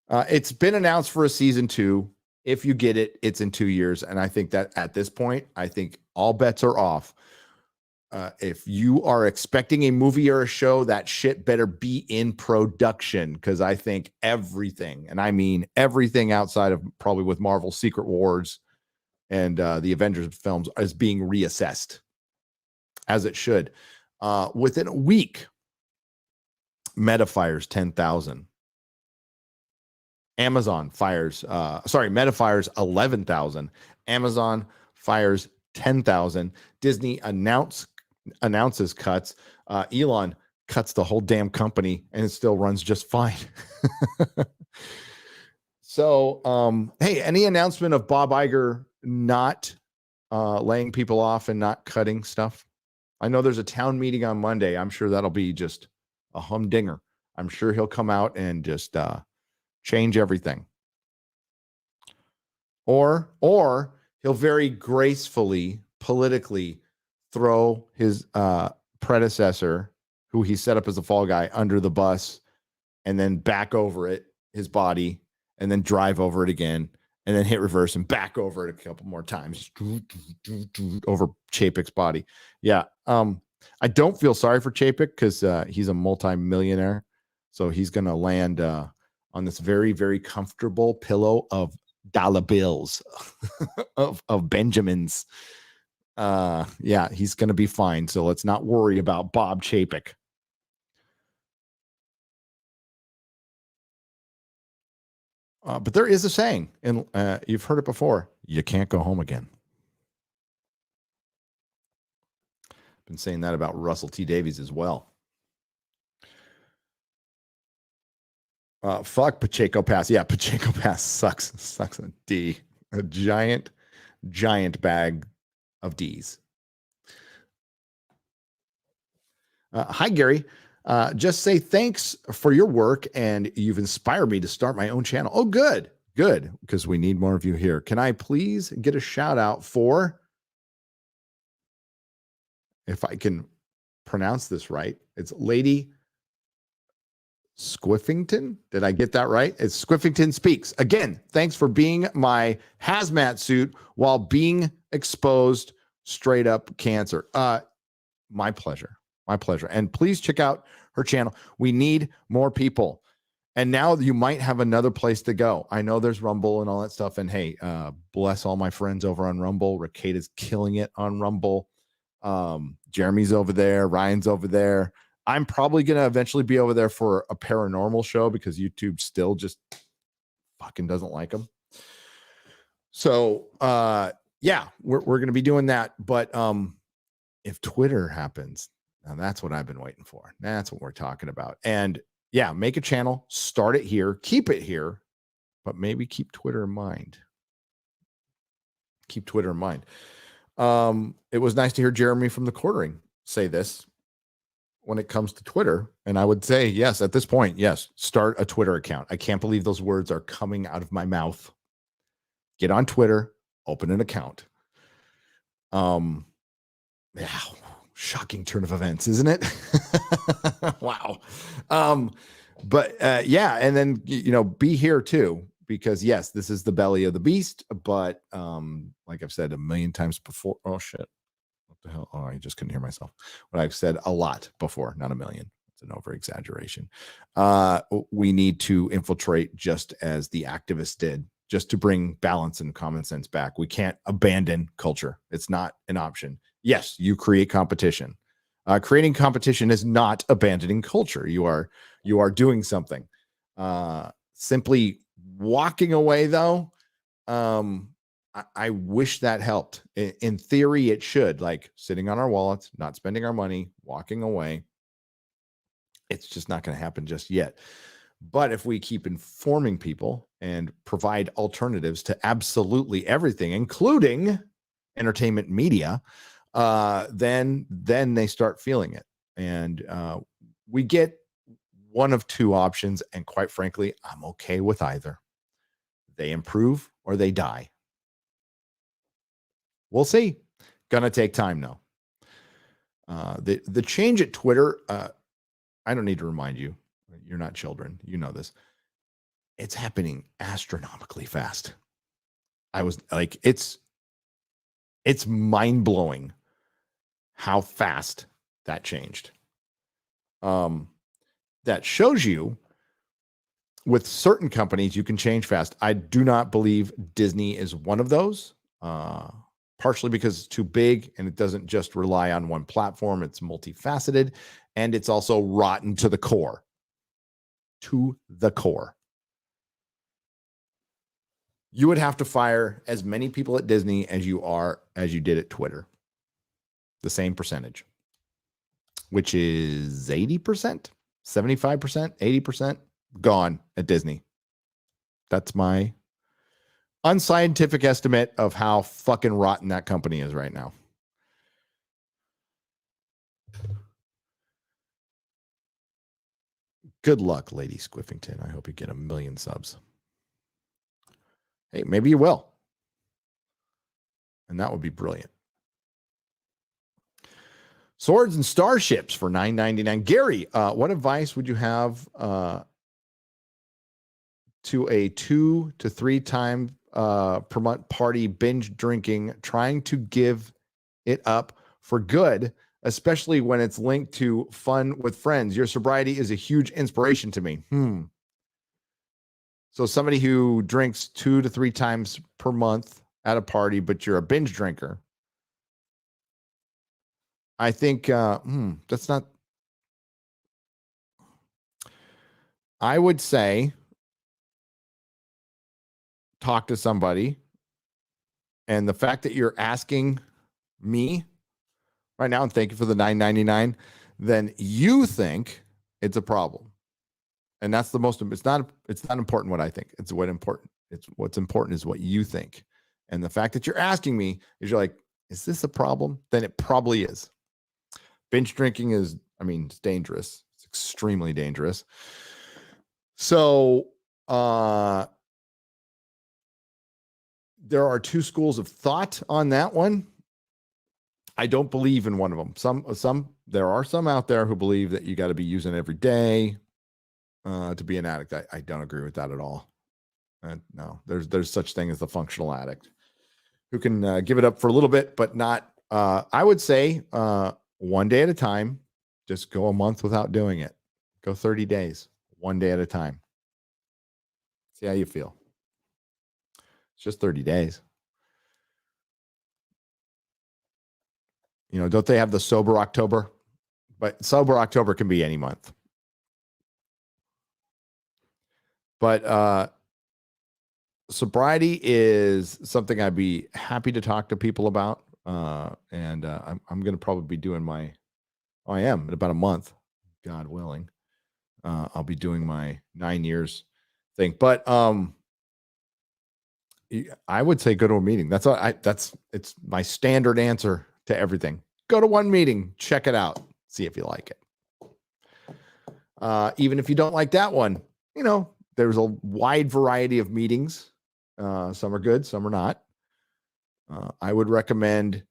It's been announced for a season 2. If you get it, it's in 2 years. And I think that at this point, I think all bets are off. If you are expecting a movie or a show, that shit better be in production, because I think everything, and I mean everything outside of probably with Marvel Secret Wars and the Avengers films, is being reassessed, as it should. Within a week, Meta fires 10,000. Meta fires 11,000. Amazon fires 10,000. Disney announces cuts. Elon cuts the whole damn company, and it still runs just fine. So, hey, any announcement of Bob Iger not laying people off and not cutting stuff? I know there's a town meeting on Monday. I'm sure that'll be just a humdinger. I'm sure he'll come out and just change everything. Or he'll very gracefully, politically throw his predecessor, who he set up as a fall guy, under the bus and then back over it, his body, and then drive over it again, and then hit reverse and back over it a couple more times over Chapek's body. Yeah. I don't feel sorry for Chapek because he's a multi-millionaire. So he's going to land on this very, very comfortable pillow of dollar bills, of Benjamins. Yeah, he's going to be fine. So let's not worry about Bob Chapek. But there is a saying, and you've heard it before: you can't go home again. Been saying that about Russell T. Davies as well. Fuck Pacheco Pass. Yeah, Pacheco Pass sucks a D. A giant bag of D's. Hi, Gary. Just say thanks for your work, and you've inspired me to start my own channel. Oh, good, because we need more of you here. Can I please get a shout out for, if I can pronounce this right, it's Lady Squiffington. Did I get that right? It's Squiffington Speaks. Again, thanks for being my hazmat suit while being exposed straight up cancer. My pleasure. My pleasure. And please check out her channel. We need more people. And now you might have another place to go. I know there's Rumble and all that stuff. And hey, bless all my friends over on Rumble. Rakata's killing it on Rumble. Jeremy's over there. Ryan's over there. I'm probably going to eventually be over there for a paranormal show because YouTube still just fucking doesn't like them. So, yeah, we're going to be doing that. But if Twitter happens, now that's what I've been waiting for. That's what we're talking about. And yeah, make a channel, start it here, keep it here, but maybe keep Twitter in mind. Keep Twitter in mind. It was nice to hear Jeremy from the Quartering say this when it comes to Twitter. And I would say, yes, at this point, yes, start a Twitter account. I can't believe those words are coming out of my mouth. Get on Twitter, open an account. Yeah, shocking turn of events, isn't it? Wow. But yeah, and then, be here too, because yes, this is the belly of the beast, but like I've said a million times before. Oh shit. What the hell? Oh, I just couldn't hear myself. What I've said a lot before, not a million. It's an over exaggeration. We need to infiltrate just as the activists did, just to bring balance and common sense back. We can't abandon culture. It's not an option. Yes, you create competition. Creating competition is not abandoning culture. You are doing something. Simply walking away, though, I wish that helped. In theory, it should. Like sitting on our wallets, not spending our money, walking away. It's just not going to happen just yet. But if we keep informing people and provide alternatives to absolutely everything, including entertainment media, then they start feeling it. And we get one of two options. And quite frankly, I'm okay with either. They improve or they die. We'll see. Gonna take time though. The change at Twitter, I don't need to remind you. You're not children. You know this. It's happening astronomically fast. I was like, it's mind-blowing how fast that changed. That shows you with certain companies, you can change fast. I do not believe Disney is one of those, partially because it's too big and it doesn't just rely on one platform. It's multifaceted and it's also rotten to the core. To the core. You would have to fire as many people at Disney as you did at Twitter. The same percentage, which is 80%, 75%, 80% gone at Disney. That's my unscientific estimate of how fucking rotten that company is right now. Good luck, Lady Squiffington. I hope you get 1 million subs. Hey, maybe you will. And that would be brilliant. Swords and Starships for $9.99. Gary, what advice would you have to a 2 to 3 time per month party binge drinking, trying to give it up for good, especially when it's linked to fun with friends? Your sobriety is a huge inspiration to me. So somebody who drinks 2 to 3 times per month at a party, but you're a binge drinker. I think that's not. I would say talk to somebody. And the fact that you're asking me right now, and thank you for the $9.99, then you think it's a problem. And that's the most, it's not important what I think. It's what's important is what you think. And the fact that you're asking me is you're like, is this a problem? Then it probably is. Binge drinking is, it's dangerous. It's extremely dangerous. So, there are 2 schools of thought on that one. I don't believe in one of them. There are some out there who believe that you got to be using it every day to be an addict. I don't agree with that at all. No, there's such thing as the functional addict who can give it up for a little bit, but not. I would say 1 day at a time. Just go a month without doing it. Go 30 days, 1 day at a time. See how you feel. It's just 30 days. Don't they have the sober October? But sober October can be any month. But sobriety is something I'd be happy to talk to people about. And I'm going to probably be doing I am in about a month, God willing. I'll be doing my 9 years thing. But I would say go to a meeting. It's my standard answer to everything. Go to one meeting, check it out, see if you like it. Even if you don't like that one, there's a wide variety of meetings. Some are good, some are not. I wouldn't recommend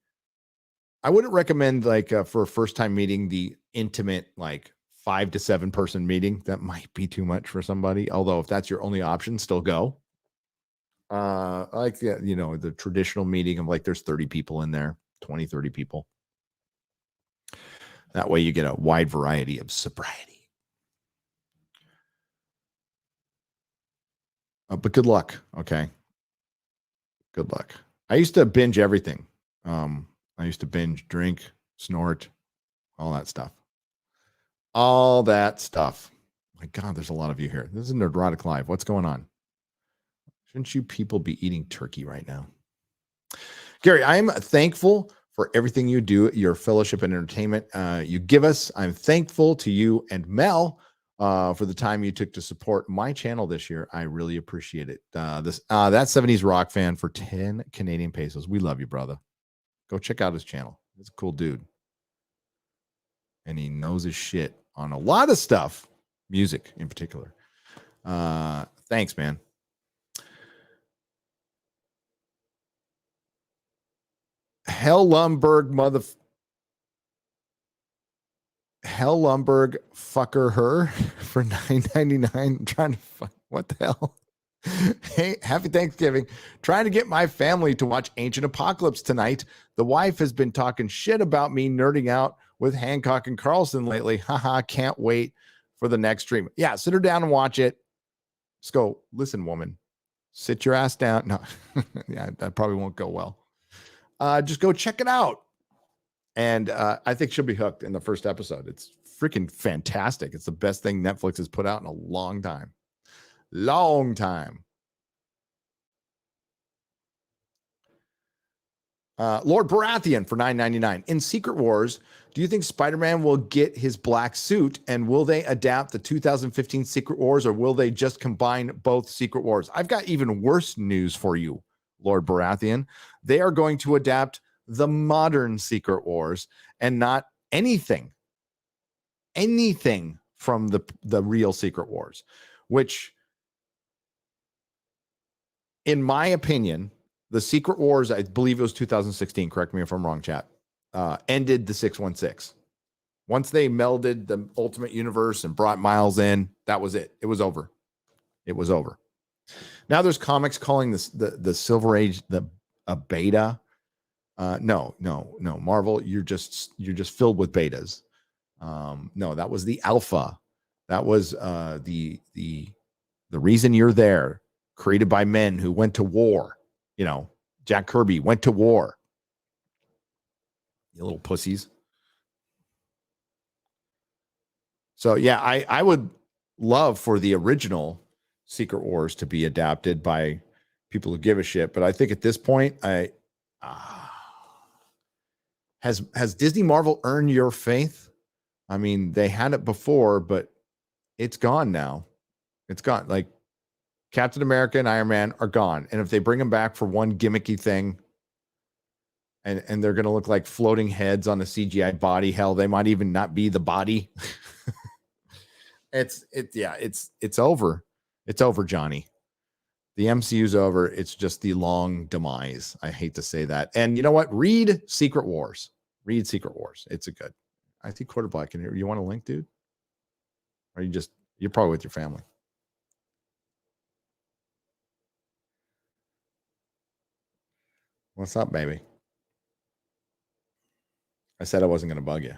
for a first time meeting, the intimate, 5 to 7 person meeting. That might be too much for somebody. Although if that's your only option, still go. The traditional meeting of there's 30 people in there, 20, 30 people. That way you get a wide variety of sobriety. But good luck. Okay. Good luck. I used to binge everything. I used to binge, drink, snort, all that stuff. All that stuff. My God, there's a lot of you here. This is Nerdrotic Live. What's going on? Shouldn't you people be eating turkey right now? Gary, I'm thankful for everything you do, your fellowship and entertainment you give us. I'm thankful to you and Mel for the time you took to support my channel this year. I really appreciate it. That 70s rock fan for 10 Canadian pesos. We love you, brother. Go check out his channel. He's a cool dude. And he knows his shit on a lot of stuff, music in particular. Thanks, man. Hell Lumberg fucker her for $9.99. I'm trying to fuck. What the hell? Hey, happy Thanksgiving. Trying to get my family to watch Ancient Apocalypse tonight. The wife has been talking shit about me nerding out with Hancock and Carlson lately. Haha, can't wait for the next stream. Yeah, sit her down and watch it. Just go, listen, woman, sit your ass down. No, yeah, that probably won't go well. Just go check it out. And I think she'll be hooked in the first episode. It's freaking fantastic. It's the best thing Netflix has put out in a long time. Long time. Lord Baratheon for $9.99. In Secret Wars, do you think Spider-Man will get his black suit, and will they adapt the 2015 Secret Wars, or will they just combine both Secret Wars? I've got even worse news for you, Lord Baratheon. They are going to adapt the modern Secret Wars and not anything from the real Secret Wars, which, in my opinion, the Secret Wars, I believe it was 2016, correct me if I'm wrong, chat, ended the 616. Once they melded the Ultimate Universe and brought Miles in, that was it. It was over. It was over. Now there's comics calling this the Silver Age a beta. No. Marvel, you're just filled with betas. No, that was the alpha. That was the reason you're there, created by men who went to war. You know, Jack Kirby went to war. You little pussies. So yeah, I would love for the original Secret Wars to be adapted by people who give a shit, but I think at this point, has Disney Marvel earned your faith? I mean, they had it before, but it's gone now. It's gone. Like Captain America and Iron Man are gone, and if they bring them back for one gimmicky thing, and they're going to look like floating heads on a CGI body, hell, they might even not be the body. It's over. It's over, Johnny. The MCU's over. It's just the long demise. I hate to say that. And you know what? Read Secret Wars. Read Secret Wars. It's a good. I see Quarter Black in here. You want a link, dude? Or you're probably with your family. What's up, baby? I said I wasn't going to bug you.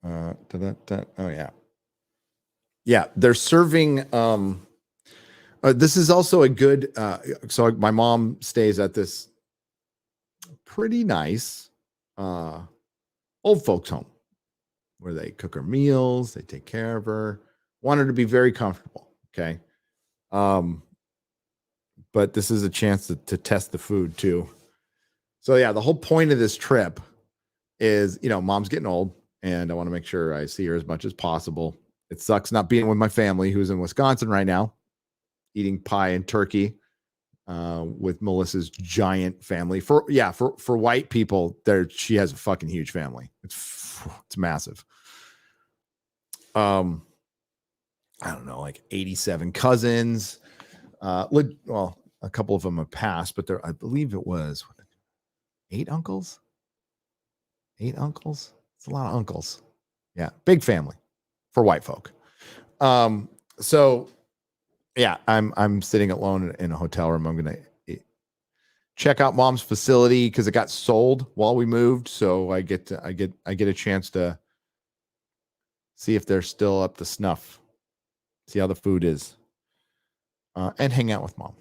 Oh yeah. Yeah, they're serving this is also a good so my mom stays at this pretty nice old folks home where they cook her meals, they take care of her, want her to be very comfortable, okay? But this is a chance to test the food too. So yeah, the whole point of this trip is, mom's getting old, and I want to make sure I see her as much as possible. It sucks not being with my family, who's in Wisconsin right now, eating pie and turkey with Melissa's giant family. For white people, she has a fucking huge family. It's massive. I don't know, like 87 cousins. Well, a couple of them have passed, but I believe it was 8 uncles. 8 uncles. It's a lot of uncles. Yeah, big family for white folk. So yeah, I'm sitting alone in a hotel room. I'm gonna check out mom's facility because it got sold while we moved. So I get a chance to see if they're still up to snuff, see how the food is, and hang out with mom.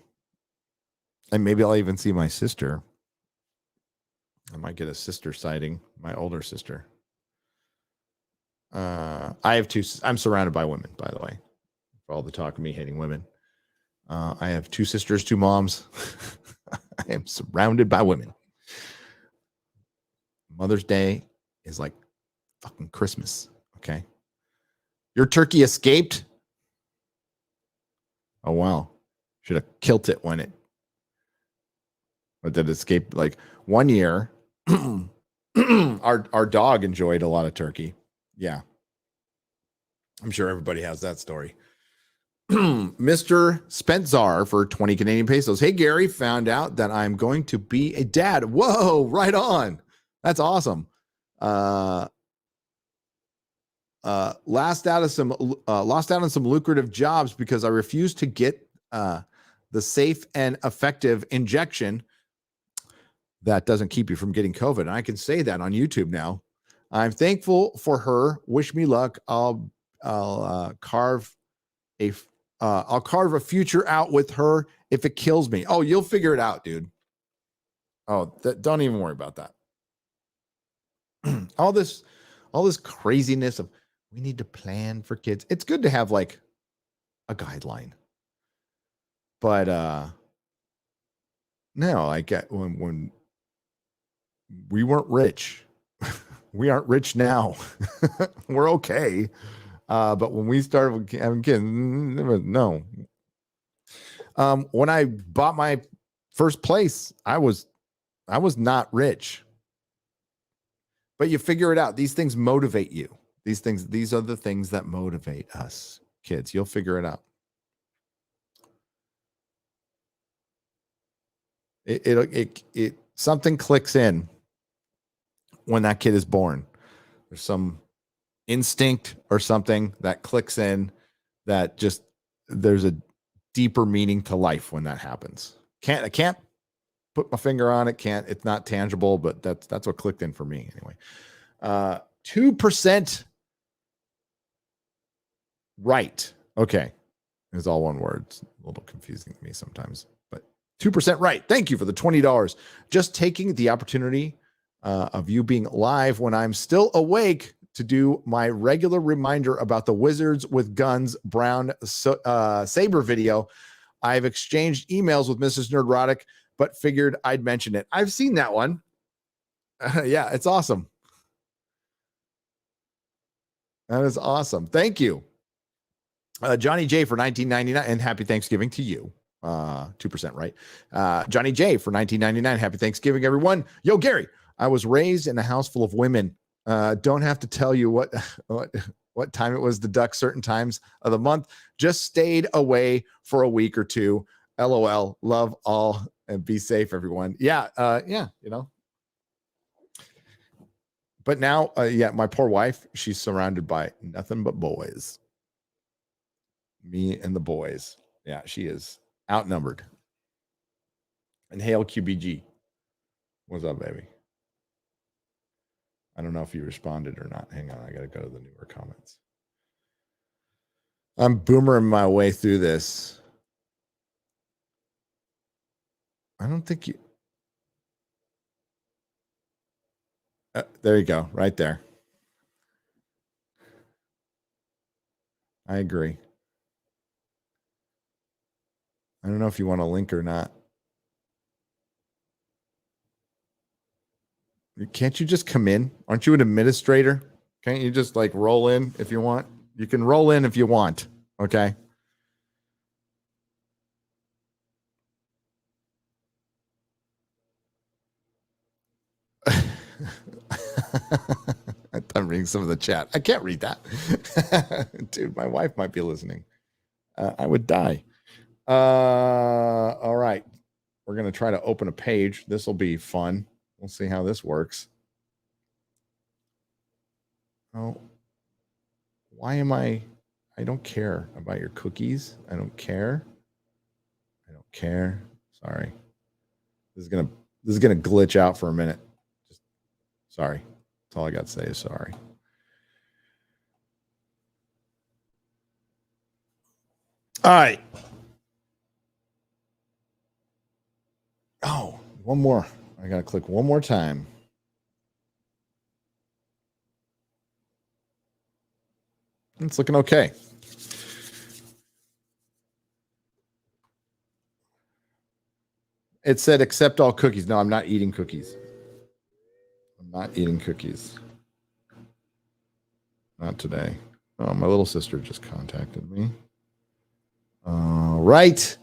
And maybe I'll even see my sister. I might get a sister sighting, my older sister. I have 2. I'm surrounded by women, by the way, for all the talk of me hating women. I have 2 sisters, 2 moms. I am surrounded by women. Mother's Day is like fucking Christmas. Okay. Your turkey escaped. Oh, wow. Should have killed it when but did it escape? Like one year, our dog enjoyed a lot of turkey. Yeah. I'm sure everybody has that story. Mr. Spencer for 20 Canadian pesos. Hey, Gary, found out that I'm going to be a dad. Whoa, right on. That's awesome. Lost out on some lucrative jobs because I refused to get the safe and effective injection that doesn't keep you from getting COVID. And I can say that on YouTube now. I'm thankful for her. Wish me luck. I'll carve a future out with her if it kills me. Oh, you'll figure it out, dude. Oh, don't even worry about that. all this craziness of we need to plan for kids. It's good to have like a guideline, but No, I get when we weren't rich. We aren't rich now. We're okay. But when we started having kids, no. When I bought my first place, I was not rich. But you figure it out. These things motivate you. These are the things that motivate us, kids. You'll figure it out. It something clicks in when that kid is born. There's some instinct or something that clicks in that just there's a deeper meaning to life when that happens. I can't put my finger on it. It's not tangible, but that's what clicked in for me anyway. 2% right. Okay. It's all one word. It's a little confusing to me sometimes, but 2% right. Thank you for the $20. Just taking the opportunity of you being live when I'm still awake to do my regular reminder about the Wizards with Guns Brown Saber video. I've exchanged emails with Mrs. Nerdrotic, but figured I'd mention it. I've seen that one. Yeah, it's awesome. That is awesome. Thank you. Johnny J for $19.99, and happy Thanksgiving to you. 2% right. Johnny J for $19.99. Happy Thanksgiving, everyone. Yo, Gary, I was raised in a house full of women. Don't have to tell you what time it was to duck certain times of the month. Just stayed away for a week or two. LOL. Love all and be safe, everyone. Yeah, you know. But now, my poor wife, she's surrounded by nothing but boys. Me and the boys. Yeah, she is outnumbered. And hail QBG. What's up, baby? I don't know if you responded or not. Hang on, I got to go to the newer comments. I'm boomering my way through this. I don't think you... there you go, right there. I agree. I don't know if you want a link or not. Can't you just come in? Aren't you an administrator? Can't you just like roll in if you want? You can roll in if you want. Okay. I'm reading some of the chat. I can't read that. Dude, my wife might be listening. I would die. All right. We're going to try to open a page. This will be fun. We'll see how this works. Oh, why am I don't care about your cookies. I don't care. Sorry. This is going to glitch out for a minute. Just sorry. That's all I got to say is sorry. All right. Oh, one more. I got to click one more time. It's looking okay. It said accept all cookies. No, I'm not eating cookies. Not today. Oh, my little sister just contacted me. All right.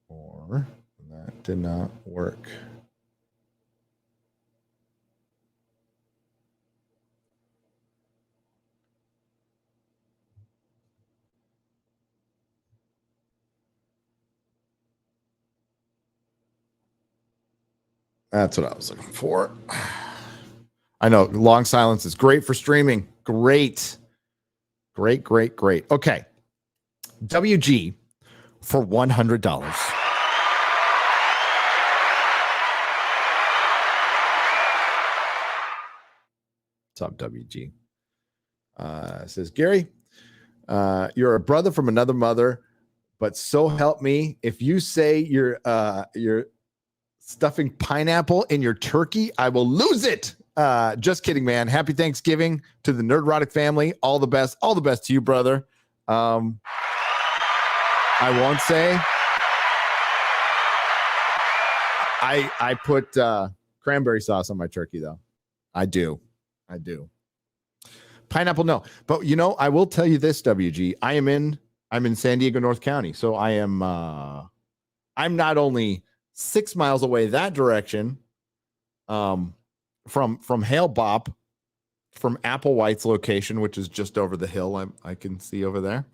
Or that did not work. That's what I was looking for. I know long silence is great for streaming. Great. Okay. WG for $100. What's up, WG? Says Gary, you're a brother from another mother, but so help me if you say you're Stuffing pineapple in your turkey? I will lose it. Just kidding, man. Happy Thanksgiving to the Nerdrotic family. All the best. All the best to you, brother. I won't say. I put cranberry sauce on my turkey, though. I do. Pineapple, no. But I will tell you this, WG. I'm in San Diego, North County. So I'm not only 6 miles away that direction from Hale Bop, from Applewhite's location, which is just over the hill I can see over there.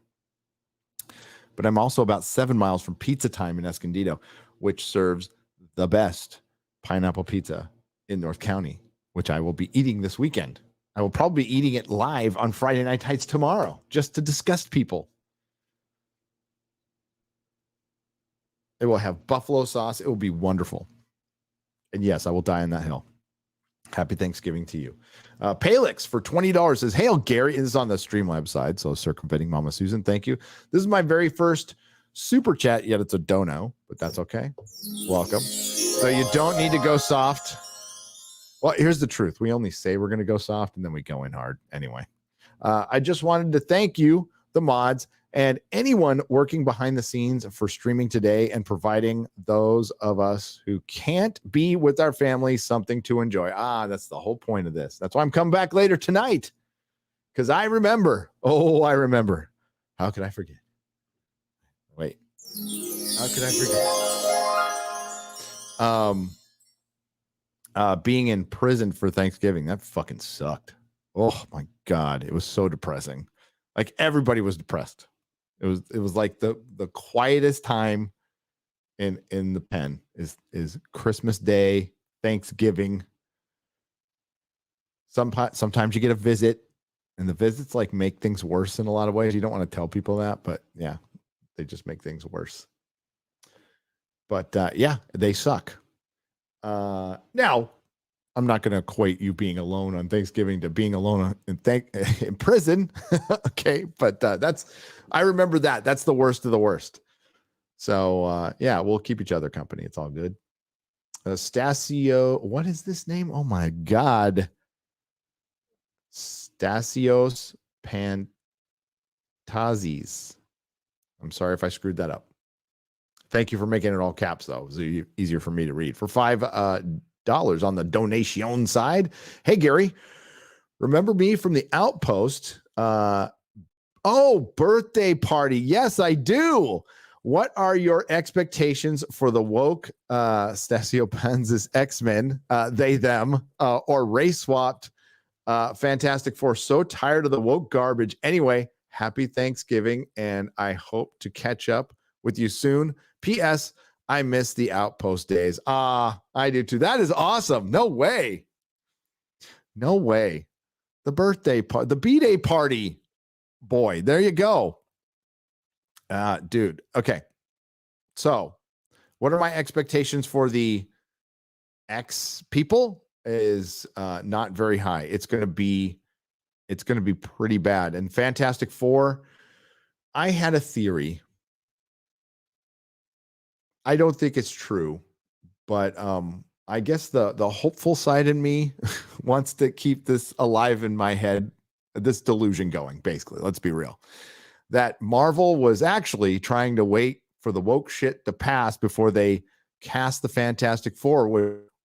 But I'm also about 7 miles from Pizza Time in Escondido, which serves the best pineapple pizza in North County, which I will be eating this weekend. I will probably be eating it live on Friday Night Heights tomorrow, just to disgust people. It will have buffalo sauce. It will be wonderful. And yes, I will die on that hill. Happy Thanksgiving to you. Palix for $20 says, "Hail, Gary." This is on the Streamlabs side, so circumventing Mama Susan. Thank you. This is my very first super chat, yet it's a dono, but that's okay. Welcome. So you don't need to go soft. Well, here's the truth. We only say we're going to go soft, and then we go in hard anyway. I just wanted to thank you, the mods, and anyone working behind the scenes for streaming today and providing those of us who can't be with our families something to enjoy. That's the whole point of this. That's why I'm coming back later tonight, because I remember. Oh, I remember. How could I forget? Wait. How could I forget? Being in prison for Thanksgiving, that fucking sucked. Oh my God. It was so depressing. Like everybody was depressed. It was like the quietest time in the pen is Christmas Day, Thanksgiving. Sometimes you get a visit, and the visits like make things worse in a lot of ways. You don't want to tell people that, but yeah, they just make things worse. But yeah, they suck. Now, I'm not going to equate you being alone on Thanksgiving to being alone in prison. Okay. But I remember that. That's the worst of the worst. So yeah, we'll keep each other company. It's all good. Stasio. What is this name? Oh my God. Stasios Pantazis. I'm sorry if I screwed that up. Thank you for making it all caps, though. It was easier for me to read. For $5 on the donation side. Hey, Gary, remember me from the Outpost? Birthday party. Yes, I do. What are your expectations for the woke Stasio Panz's X-Men, they, them, or race swapped Fantastic Four? So tired of the woke garbage. Anyway, happy Thanksgiving, and I hope to catch up with you soon. P.S. I miss the Outpost days. I do too. That is awesome. No way. The birthday party, the B-Day party. Boy, there you go. Dude. Okay. So what are my expectations for the X people is not very high. It's going to be pretty bad. And Fantastic Four, I had a theory. I don't think it's true, but I guess the hopeful side in me wants to keep this alive in my head, this delusion going, basically. Let's be real. That Marvel was actually trying to wait for the woke shit to pass before they cast the Fantastic Four.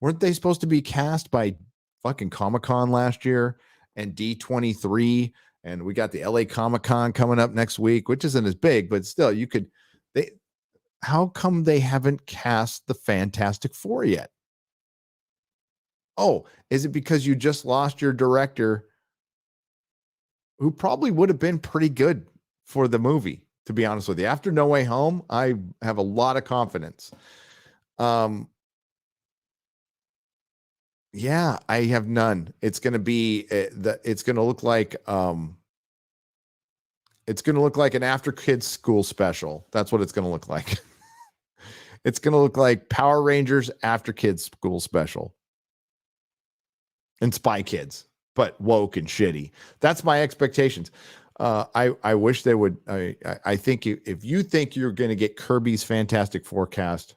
Weren't they supposed to be cast by fucking Comic-Con last year and D23? And we got the LA Comic-Con coming up next week, which isn't as big, but still how come they haven't cast the Fantastic Four yet? Oh, is it because you just lost your director who probably would have been pretty good for the movie, to be honest with you? After No Way Home, I have a lot of confidence. Yeah, I have none. It's going to be it's going to look like an after kids school special. That's what it's going to look like. It's going to look like Power Rangers after kids school special. And Spy Kids, but woke and shitty. That's my expectations. I wish they would. I think if you think you're going to get Kirby's Fantastic Forecast,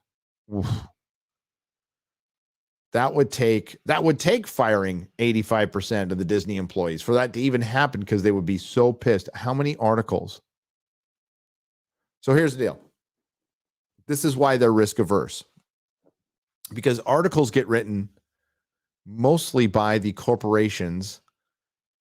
That would take firing 85% of the Disney employees for that to even happen, because they would be so pissed. How many articles? So here's the deal. This is why they're risk averse, because articles get written mostly by the corporations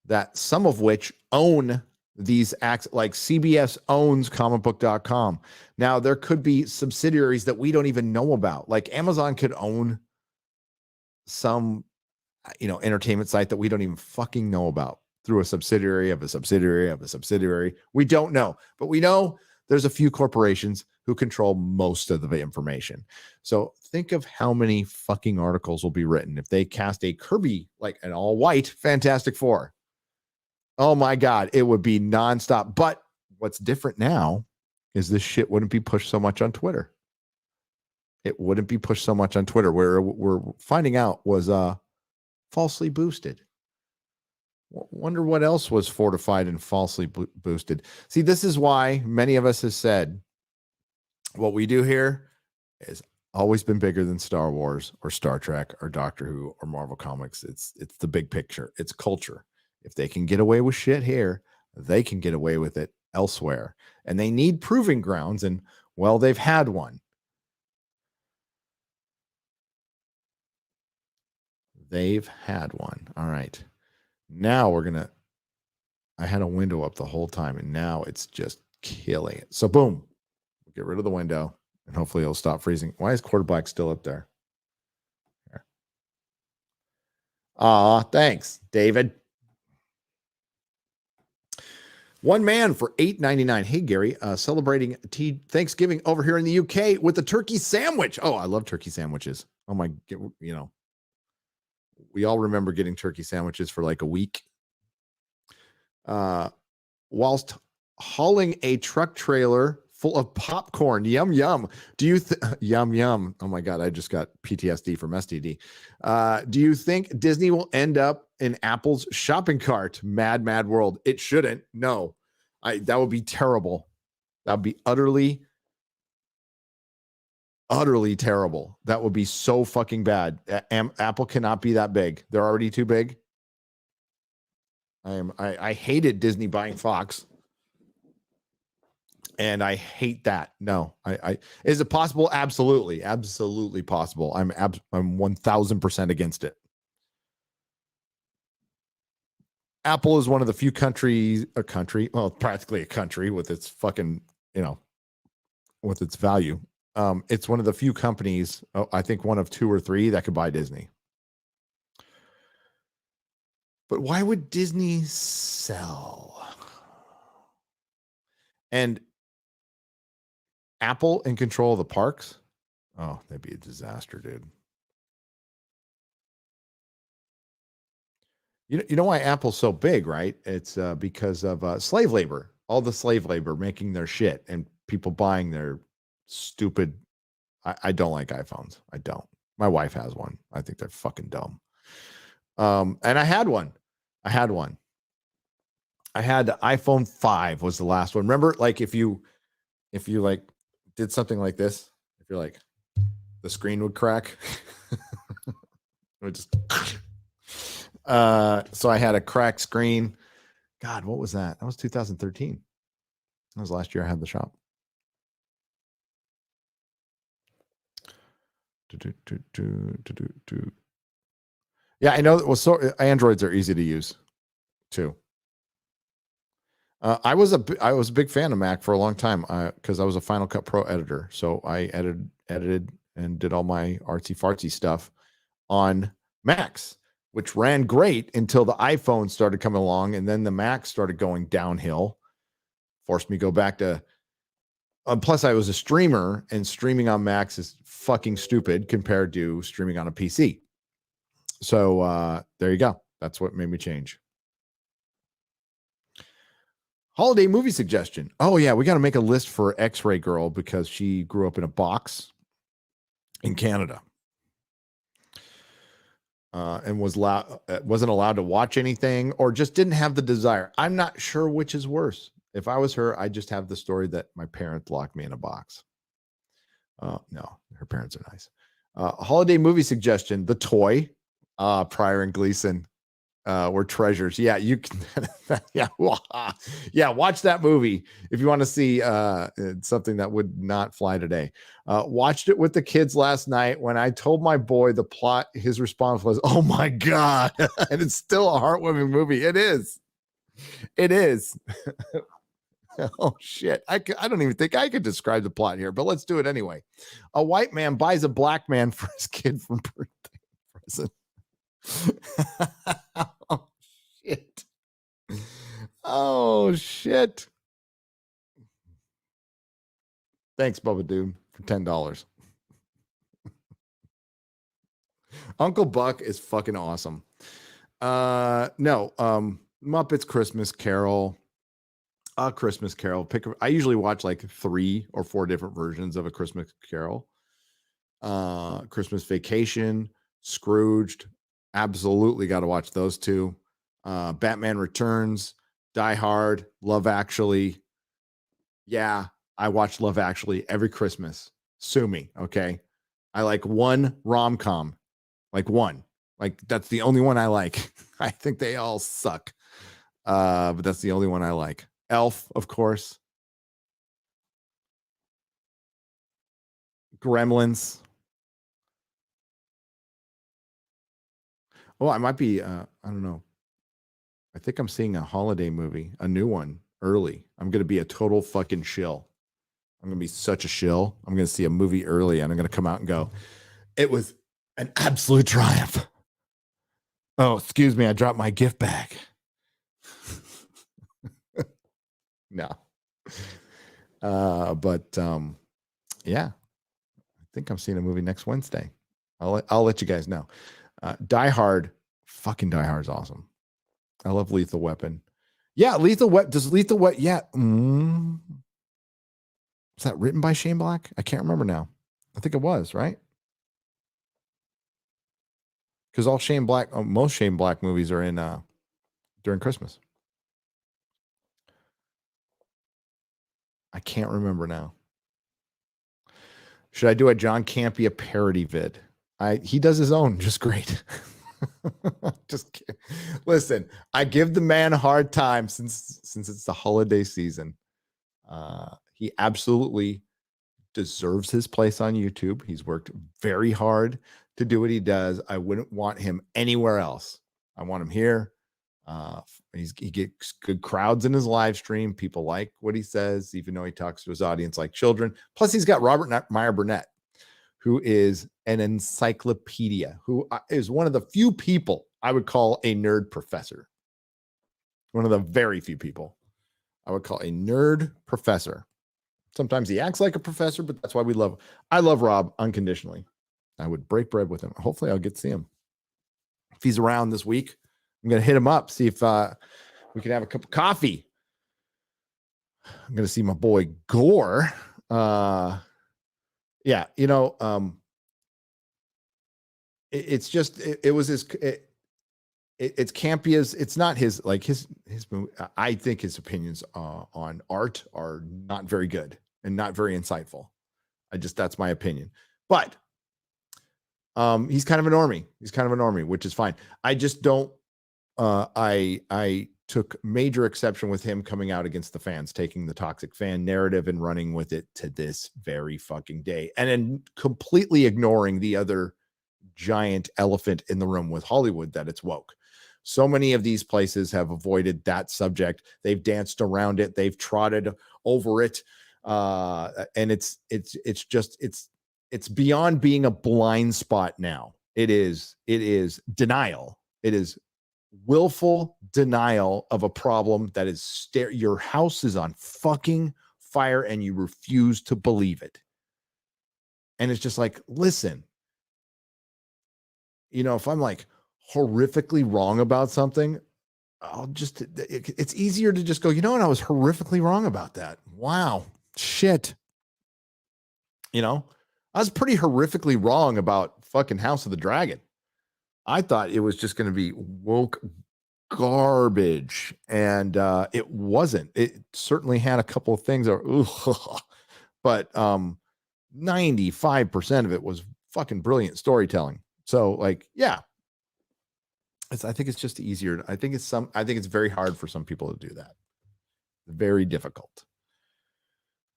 that some of which own these acts. Like CBS owns comicbook.com. Now there could be subsidiaries that we don't even know about. Like Amazon could own some, entertainment site that we don't even fucking know about through a subsidiary of a subsidiary of a subsidiary. We don't know, but we know there's a few corporations who control most of the information. So think of how many fucking articles will be written if they cast a Kirby, like an all white Fantastic Four. Oh my God, it would be nonstop. But what's different now is this shit wouldn't be pushed so much on Twitter. It wouldn't be pushed so much on Twitter, where we're finding out was falsely boosted. Wonder what else was fortified and falsely boosted. See, this is why many of us have said what we do here has always been bigger than Star Wars or Star Trek or Doctor Who or Marvel Comics. It's the big picture. It's culture. If they can get away with shit here, they can get away with it elsewhere. And they need proving grounds. And, well, they've had one. They've had one. All right. Now I had a window up the whole time, and now it's just killing it. So boom, we'll get rid of the window, and hopefully it'll stop freezing. Why is quarterback still up there? Thanks, David. One man for $8.99. Hey, Gary, celebrating Thanksgiving over here in the UK with a turkey sandwich. Oh, I love turkey sandwiches. Oh my, we all remember getting turkey sandwiches for like a week. Whilst hauling a truck trailer full of popcorn. Yum, yum. Yum, yum. Oh my God, I just got PTSD from STD. Do you think Disney will end up in Apple's shopping cart? Mad, mad world. It shouldn't. No, that would be terrible. That would be utterly terrible. That would be so fucking bad. Apple cannot be that big. They're already too big. I hated Disney buying Fox, and I hate that. No, is it possible? Absolutely, absolutely possible. I'm 1000% against it. Apple is one of the few practically a country with its fucking, with its value. It's one of the few companies, I think one of two or three, that could buy Disney. But why would Disney sell? And Apple in control of the parks? Oh, that'd be a disaster, dude. You know why Apple's so big, right? It's because of slave labor. All the slave labor making their shit and people buying their stupid. I don't like iPhones. I don't. My wife has one. I think they're fucking dumb. And I had one. I had the iPhone 5 was the last one. Remember, like if you like did something like this, if you're like, the screen would crack. It would just. So I had a cracked screen. God, what was that? That was 2013. That was last year I had the shop. Yeah, I know. Well, so Androids are easy to use too. I was a big fan of Mac for a long time because I was a Final Cut Pro editor. So I edited and did all my artsy fartsy stuff on Macs, which ran great until the iPhone started coming along, and then the Mac started going downhill. Forced me to go back to. Plus, I was a streamer, and streaming on Macs is fucking stupid compared to streaming on a PC. So there you go. That's what made me change. Holiday movie suggestion. Oh, yeah. We got to make a list for X-Ray Girl because she grew up in a box in Canada and wasn't allowed to watch anything or just didn't have the desire. I'm not sure which is worse. If I was her, I'd just have the story that my parents locked me in a box. No, her parents are nice. Holiday movie suggestion: The Toy. Pryor and Gleason were treasures. Yeah, you can. Yeah, watch that movie if you want to see something that would not fly today. Watched it with the kids last night. When I told my boy the plot, his response was, "Oh my god!" And it's still a heartwarming movie. It is. It is. Oh shit! I don't even think I could describe the plot here, but let's do it anyway. A white man buys a black man for his kid for birthday present. Oh shit! Oh shit! Thanks, Bubba Dude, for $10. Uncle Buck is fucking awesome. No, Muppets Christmas Carol. A Christmas Carol. I usually watch like 3 or 4 different versions of A Christmas Carol. Christmas Vacation, Scrooged. Absolutely got to watch those 2. Batman Returns, Die Hard, Love Actually. Yeah, I watch Love Actually every Christmas. Sue me, okay? I like one rom-com. Like one. Like that's the only one I like. I think they all suck. But that's the only one I like. Elf, of course. Gremlins. Oh, I might be, I don't know. I think I'm seeing a holiday movie, a new one, early. I'm going to be a total fucking shill. I'm going to be such a shill. I'm going to see a movie early and I'm going to come out and go, it was an absolute triumph. Oh, excuse me. I dropped my gift bag. No. But yeah, I think I'm seeing a movie next Wednesday. I'll let you guys know. Die Hard, fucking Die Hard is awesome. I love Lethal Weapon. Yeah, Lethal Weapon. Does Lethal Weapon? Yeah. Was that written by Shane Black? I can't remember now. I think it was, right? Because all Shane Black, most Shane Black movies are in during Christmas. I can't remember now. Should I do a John Campea parody vid? He does his own just great. Just kidding. Listen, I give the man a hard time since it's the holiday season. He absolutely deserves his place on YouTube. He's worked very hard to do what he does. I wouldn't want him anywhere else. I want him here. He gets good crowds in his live stream. People like what he says, even though he talks to his audience like children. Plus, he's got Robert Meyer Burnett, who is an encyclopedia, who is one of the few people I would call a nerd professor. One of the very few people I would call a nerd professor. Sometimes he acts like a professor, but that's why I love Rob unconditionally. I would break bread with him. Hopefully I'll get to see him. If he's around this week, I'm going to hit him up, see if we can have a cup of coffee. I'm going to see my boy Gore. Yeah, it's just, it was his, it's Campea's, it's not his, like his I think his opinions on art are not very good and not very insightful. That's my opinion. But he's kind of a normie. Which is fine. I just don't, I took major exception with him coming out against the fans, taking the toxic fan narrative and running with it to this very fucking day. And then completely ignoring the other giant elephant in the room with Hollywood, that it's woke. So many of these places have avoided that subject. They've danced around it. They've trotted over it. And it's beyond being a blind spot now. It is denial. It is willful denial of a problem that is your house is on fucking fire and you refuse to believe it. And it's just like, listen, if I'm like horrifically wrong about something, it's easier to just go, you know what? I was horrifically wrong about that. Wow. Shit. I was pretty horrifically wrong about fucking House of the Dragon. I thought it was just going to be woke garbage, and it wasn't. It certainly had a couple of things that but 95% of it was fucking brilliant storytelling. So like, yeah, I think it's just easier. I think it's very hard for some people to do that. Very difficult.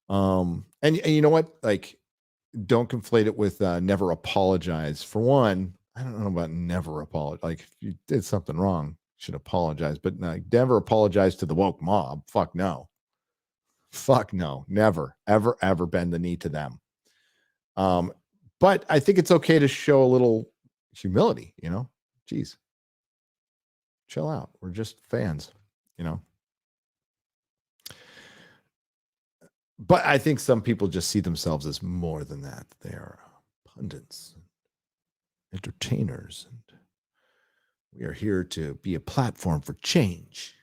And you know what? Like, don't conflate it with never apologize. For one, I don't know about never apologize. Like, if you did something wrong, you should apologize. But never apologize to the woke mob. Fuck no. Fuck no. Never, ever, ever bend the knee to them. But I think it's okay to show a little humility, you know? Jeez. Chill out. We're just fans, you know? But I think some people just see themselves as more than that. They are pundits, entertainers, and we are here to be a platform for change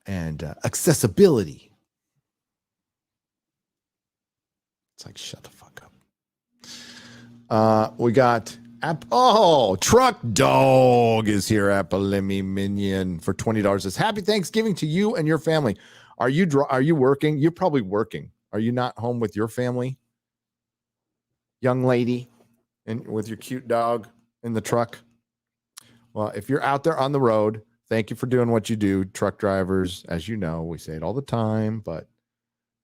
and accessibility. It's like, shut the fuck up. We got Truck Dog is here. Appalemi Minion for $20. Says, happy Thanksgiving to you and your family. Are you working? You're probably working. Are you not home with your family, young lady, and with your cute dog in the truck? Well, if you're out there on the road, thank you for doing what you do, truck drivers. As you know, we say it all the time, but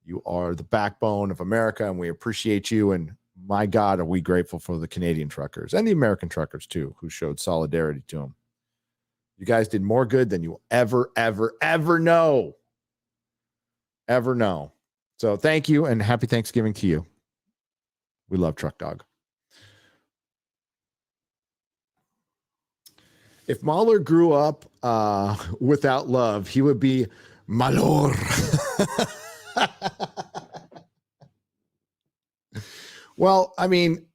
you are the backbone of America, and we appreciate you. And my God, are we grateful for the Canadian truckers and the American truckers too, who showed solidarity to them. You guys did more good than you ever know. Ever know. So thank you and happy Thanksgiving to you. We love Truck Dog. If Mahler grew up without love, he would be Malor. Well, I mean,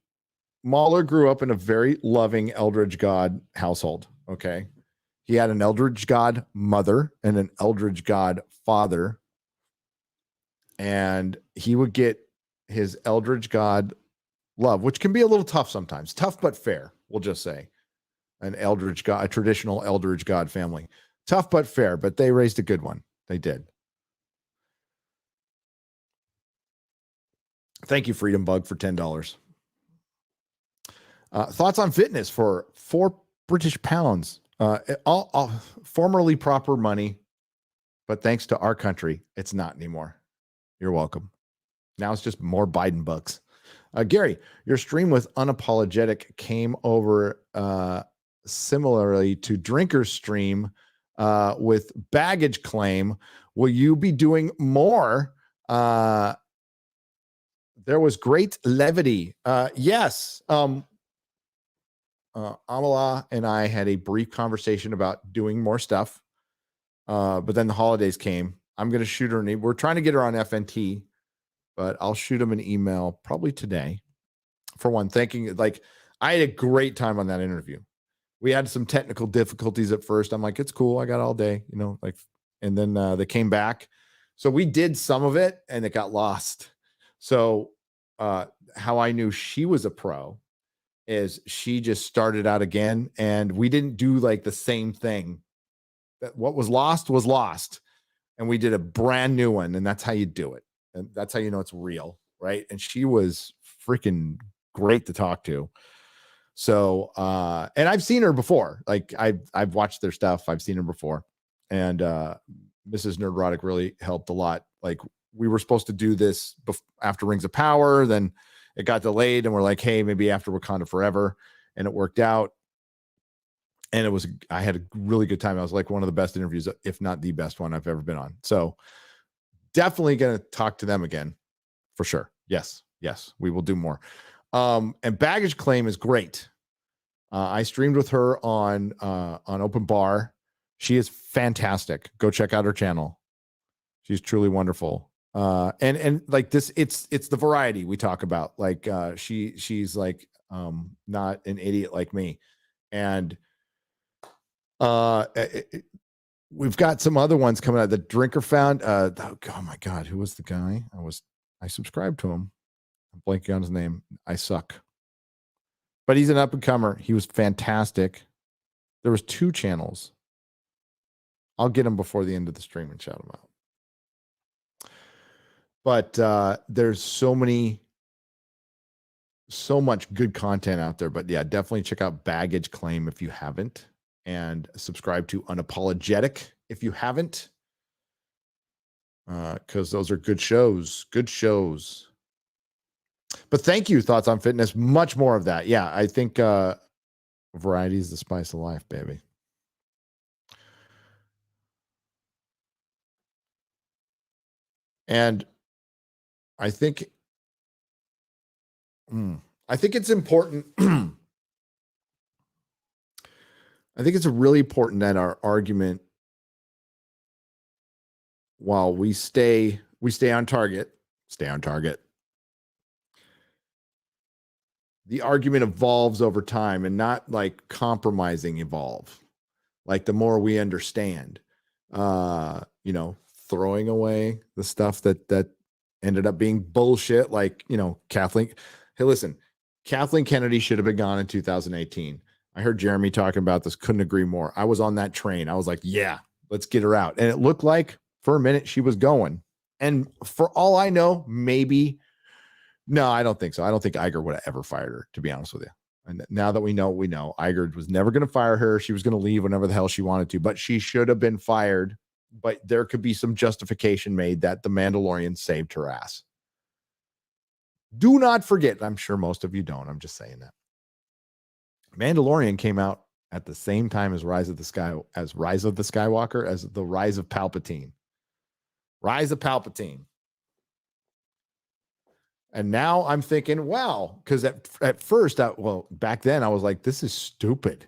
Mahler grew up in a very loving Eldridge God household. Okay. He had an Eldridge God mother and an Eldridge God father. And he would get his Eldridge God love, which can be a little tough sometimes. Tough but fair, we'll just say. A traditional Eldridge God family. Tough but fair, but they raised a good one. They did. Thank you, Freedom Bug, for $10. Thoughts on fitness for £4 all formerly proper money, but thanks to our country, it's not anymore. You're welcome. Now it's just more Biden bucks. Gary, your stream with Unapologetic came over similarly to Drinker's stream with Baggage Claim. Will you be doing more? There was great levity. Yes. Amala and I had a brief conversation about doing more stuff. But then the holidays came. I'm going to shoot her an we're trying to get her on FNT, but I'll shoot him an email probably today. For one, thanking, like, I had a great time on that interview. We had some technical difficulties at first. I'm like, it's cool. I got all day, you know, like, and then they came back. So we did some of it and it got lost. So how I knew she was a pro is she just started out again and we didn't do like the same thing. That what was lost. And we did a brand new one, and that's how you do it. And that's how you know it's real, right? And she was freaking great to talk to. So, and I've seen her before. Like I've watched their stuff. I've seen her before. And Mrs. Nerdrotic really helped a lot. Like we were supposed to do this after Rings of Power, then it got delayed, and we're like, hey, maybe after Wakanda Forever, and it worked out. And I had a really good time. I was like one of the best interviews, if not the best one I've ever been on. So definitely going to talk to them again for sure. Yes, we will do more. And Baggage Claim is great. I streamed with her on Open Bar. She is fantastic. Go check out her channel. She's truly wonderful. And like this, it's the variety we talk about. Like she's like not an idiot like me. And we've got some other ones coming out. The Drinker found. Oh my God, who was the guy? I subscribed to him. I'm blanking on his name. I suck. But he's an up and comer. He was fantastic. There was 2 channels. I'll get him before the end of the stream and shout him out. But there's so many so much good content out there. But yeah, definitely check out Baggage Claim if you haven't, and subscribe to Unapologetic if you haven't, because those are good shows. Good shows. But thank you, Thoughts on Fitness. Much more of that. Yeah, I think variety is the spice of life, baby. And I think it's important. I think it's really important that our argument, while we stay on target, the argument evolves over time, and not like compromising evolve. Like the more we understand, throwing away the stuff that ended up being bullshit. Like, Kathleen. Hey, listen, Kathleen Kennedy should have been gone in 2018. I heard Jeremy talking about this. Couldn't agree more. I was on that train. I was like, yeah, let's get her out. And it looked like for a minute she was going. And for all I know, maybe, no, I don't think so. I don't think Iger would have ever fired her, to be honest with you. And now that we know, Iger was never going to fire her. She was going to leave whenever the hell she wanted to, but she should have been fired. But there could be some justification made that the Mandalorian saved her ass. Do not forget, I'm sure most of you don't, I'm just saying that, Mandalorian came out at the same time as Rise of the Skywalker, as the Rise of Palpatine. And now I'm thinking, wow, because at first, back then I was like, this is stupid.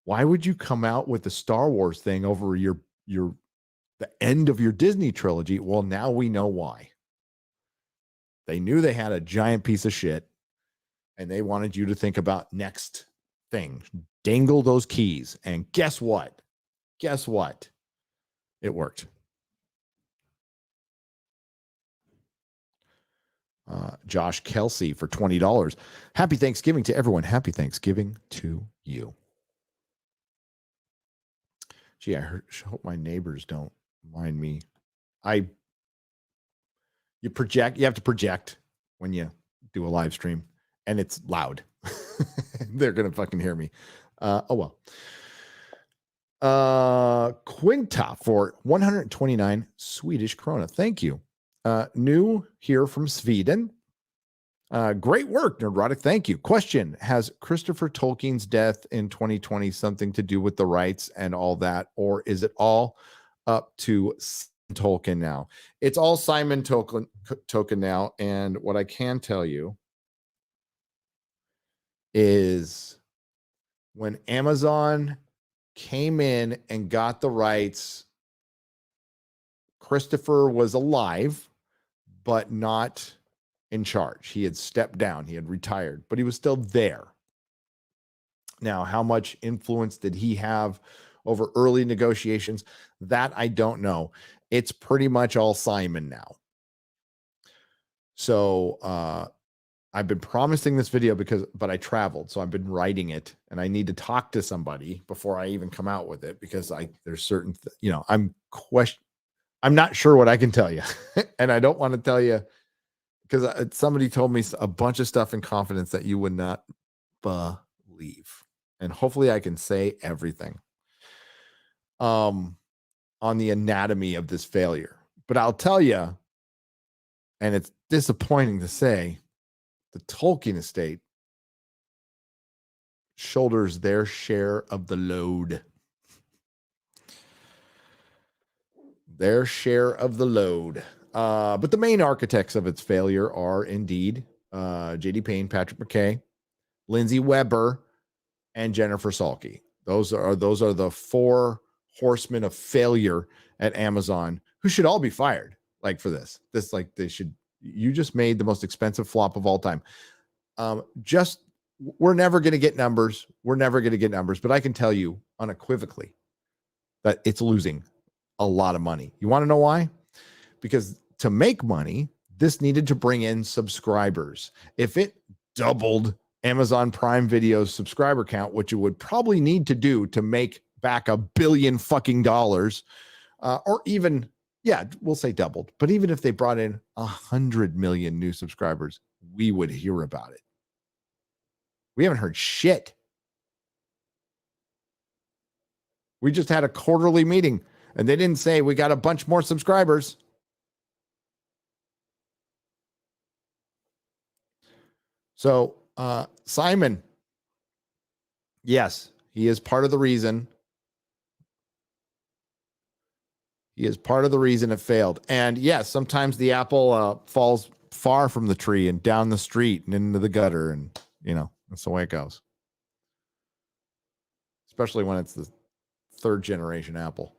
Why would you come out with the Star Wars thing over the end of your Disney trilogy? Well, now we know why. They knew they had a giant piece of shit, and they wanted you to think about next thing. Dangle those keys. And guess what? It worked. Josh Kelsey for $20. Happy Thanksgiving to everyone. Happy Thanksgiving to you. Gee, I hope my neighbors don't mind me. You have to project when you do a live stream, and it's loud. They're going to fucking hear me. Oh well. Quinta for 129 Swedish krona. Thank you. New here from Sweden. Great work, Nerdrotic. Thank you. Question: has Christopher Tolkien's death in 2020 something to do with the rights and all that, or is it all up to Tolkien now? It's all Simon Tolkien now. And what I can tell you is when Amazon came in and got the rights, Christopher was alive, but not in charge. He had stepped down. He had retired, but he was still there. Now, how much influence did he have over early negotiations? That I don't know. It's pretty much all Simon now. So I've been promising this video but I traveled, so I've been writing it, and I need to talk to somebody before I even come out with it, because there's certain, I'm not sure what I can tell you, and I don't want to tell you because somebody told me a bunch of stuff in confidence that you would not believe, and hopefully I can say everything on the anatomy of this failure. But I'll tell you, and it's disappointing to say, the Tolkien estate shoulders their share of the load. But the main architects of its failure are indeed J.D. Payne, Patrick McKay, Lindsay Weber, and Jennifer Salke. Those are the four horsemen of failure at Amazon, who should all be fired. Like for this, you just made the most expensive flop of all time. We're never going to get numbers. But I can tell you unequivocally that it's losing a lot of money. You want to know why? Because to make money, this needed to bring in subscribers. If it doubled Amazon Prime Video's subscriber count, which it would probably need to do to make back $1 billion fucking dollars, or even, we'll say doubled. But even if they brought in 100 million new subscribers, we would hear about it. We haven't heard shit. We just had a quarterly meeting and they didn't say we got a bunch more subscribers. So, Simon, yes, he is part of the reason. He is part of the reason it failed. And yes, sometimes the apple falls far from the tree and down the street and into the gutter. And, you know, that's the way it goes. Especially when it's the third generation apple.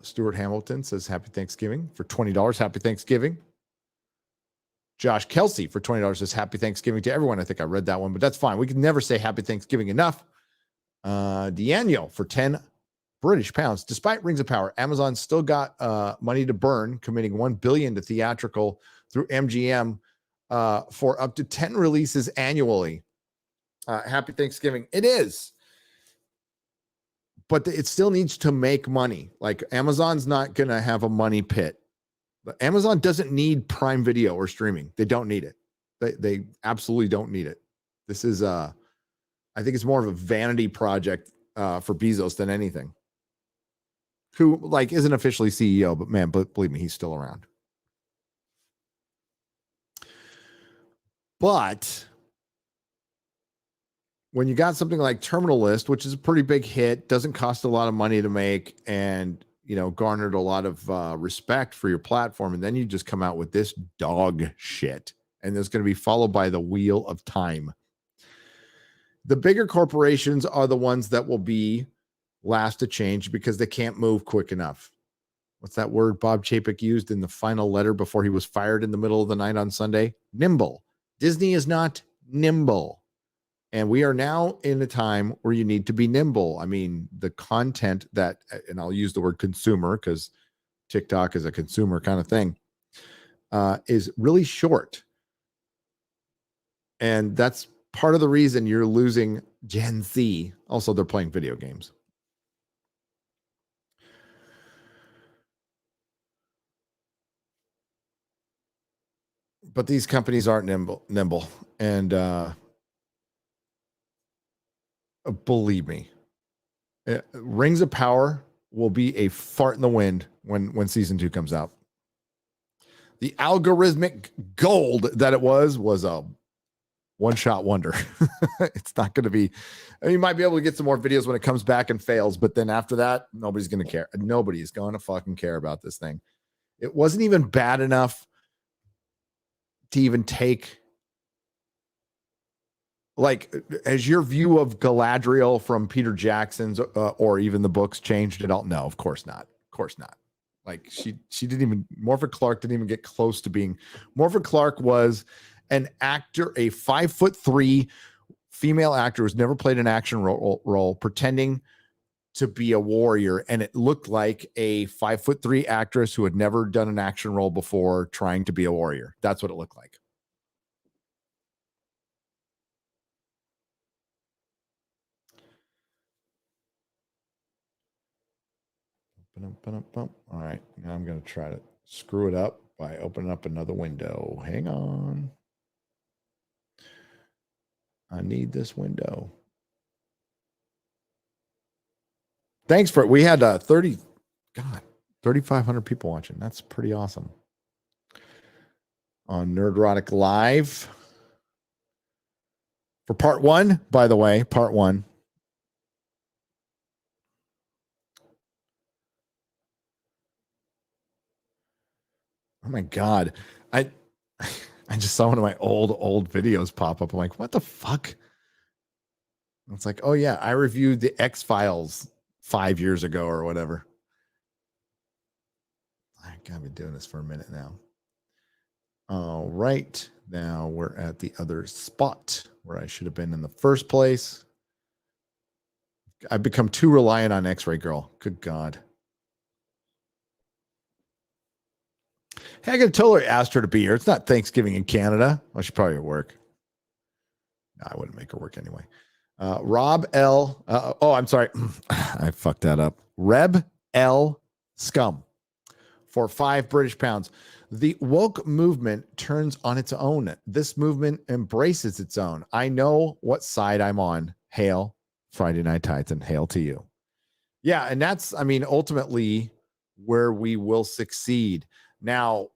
Stuart Hamilton says happy Thanksgiving for $20. Happy Thanksgiving. Josh Kelsey for $20 says happy Thanksgiving to everyone. I think I read that one, but that's fine. We can never say happy Thanksgiving enough. Daniel for 10 British pounds. Despite Rings of Power, Amazon still got money to burn, committing $1 billion to theatrical through MGM for up to 10 releases annually. Happy Thanksgiving. It is. But it still needs to make money. Like Amazon's not going to have a money pit. But Amazon doesn't need Prime Video or streaming. They don't need it. They absolutely don't need it. This is I think it's more of a vanity project for Bezos than anything. Who like isn't officially CEO, but man, believe me, he's still around. But when you got something like Terminal List, which is a pretty big hit, doesn't cost a lot of money to make, and you know, garnered a lot of respect for your platform, and then you just come out with this dog shit, and there's going to be followed by the Wheel of Time. The bigger corporations are the ones that will be last to change because they can't move quick enough. What's that word Bob Chapek used in the final letter before he was fired in the middle of the night on Sunday? Nimble. Disney is not nimble. And we are now in a time where you need to be nimble. I mean, the content that, and I'll use the word consumer because TikTok is a consumer kind of thing, is really short. And that's part of the reason you're losing Gen Z. Also, they're playing video games. But these companies aren't nimble. And believe me, Rings of Power will be a fart in the wind when season 2 comes out. The algorithmic gold that it was a one-shot wonder. It's not going to be, I mean, you might be able to get some more videos when it comes back and fails, but then after that, nobody's going to care. Nobody is going to fucking care about this thing. It wasn't even bad enough to even take, like, has your view of Galadriel from Peter Jackson's or even the books changed at all? No, of course not. Of course not. Like she didn't even, Morfydd Clark didn't even get close to being. Morfydd Clark was an actor, a 5'3" female actor who's never played an action role, pretending to be a warrior, and it looked like a 5'3" actress who had never done an action role before trying to be a warrior. That's what it looked like. All right, now I'm going to try to screw it up by opening up another window. Hang on. I need this window. Thanks for it. We had 3,500 people watching. That's pretty awesome. On Nerdrotic Live. For part 1, by the way, part 1. Oh my God. I just saw one of my old videos pop up. I'm like, what the fuck? It's like, oh yeah, I reviewed the X-Files 5 years ago or whatever. I gotta be doing this for a minute now. All right. Now we're at the other spot where I should have been in the first place. I've become too reliant on X-Ray Girl. Good God. Hey, I could totally asked her to be here. It's not Thanksgiving in Canada. Well, she's probably at work. No, I wouldn't make her work anyway. Rob L. I'm sorry. I fucked that up. Reb L. Scum for 5 British pounds. The woke movement turns on its own. This movement embraces its own. I know what side I'm on. Hail Friday Night Titan. Hail to you. Yeah, and that's, I mean, ultimately where we will succeed. Now,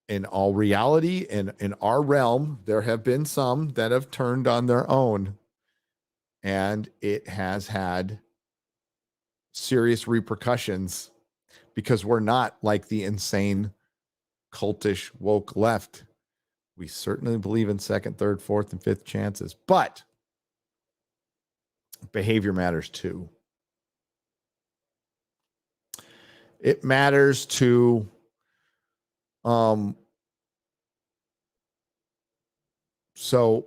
in all reality, in our realm, there have been some that have turned on their own, and it has had serious repercussions because we're not like the insane, cultish, woke left. We certainly believe in second, third, fourth, and fifth chances, but behavior matters too. It matters to so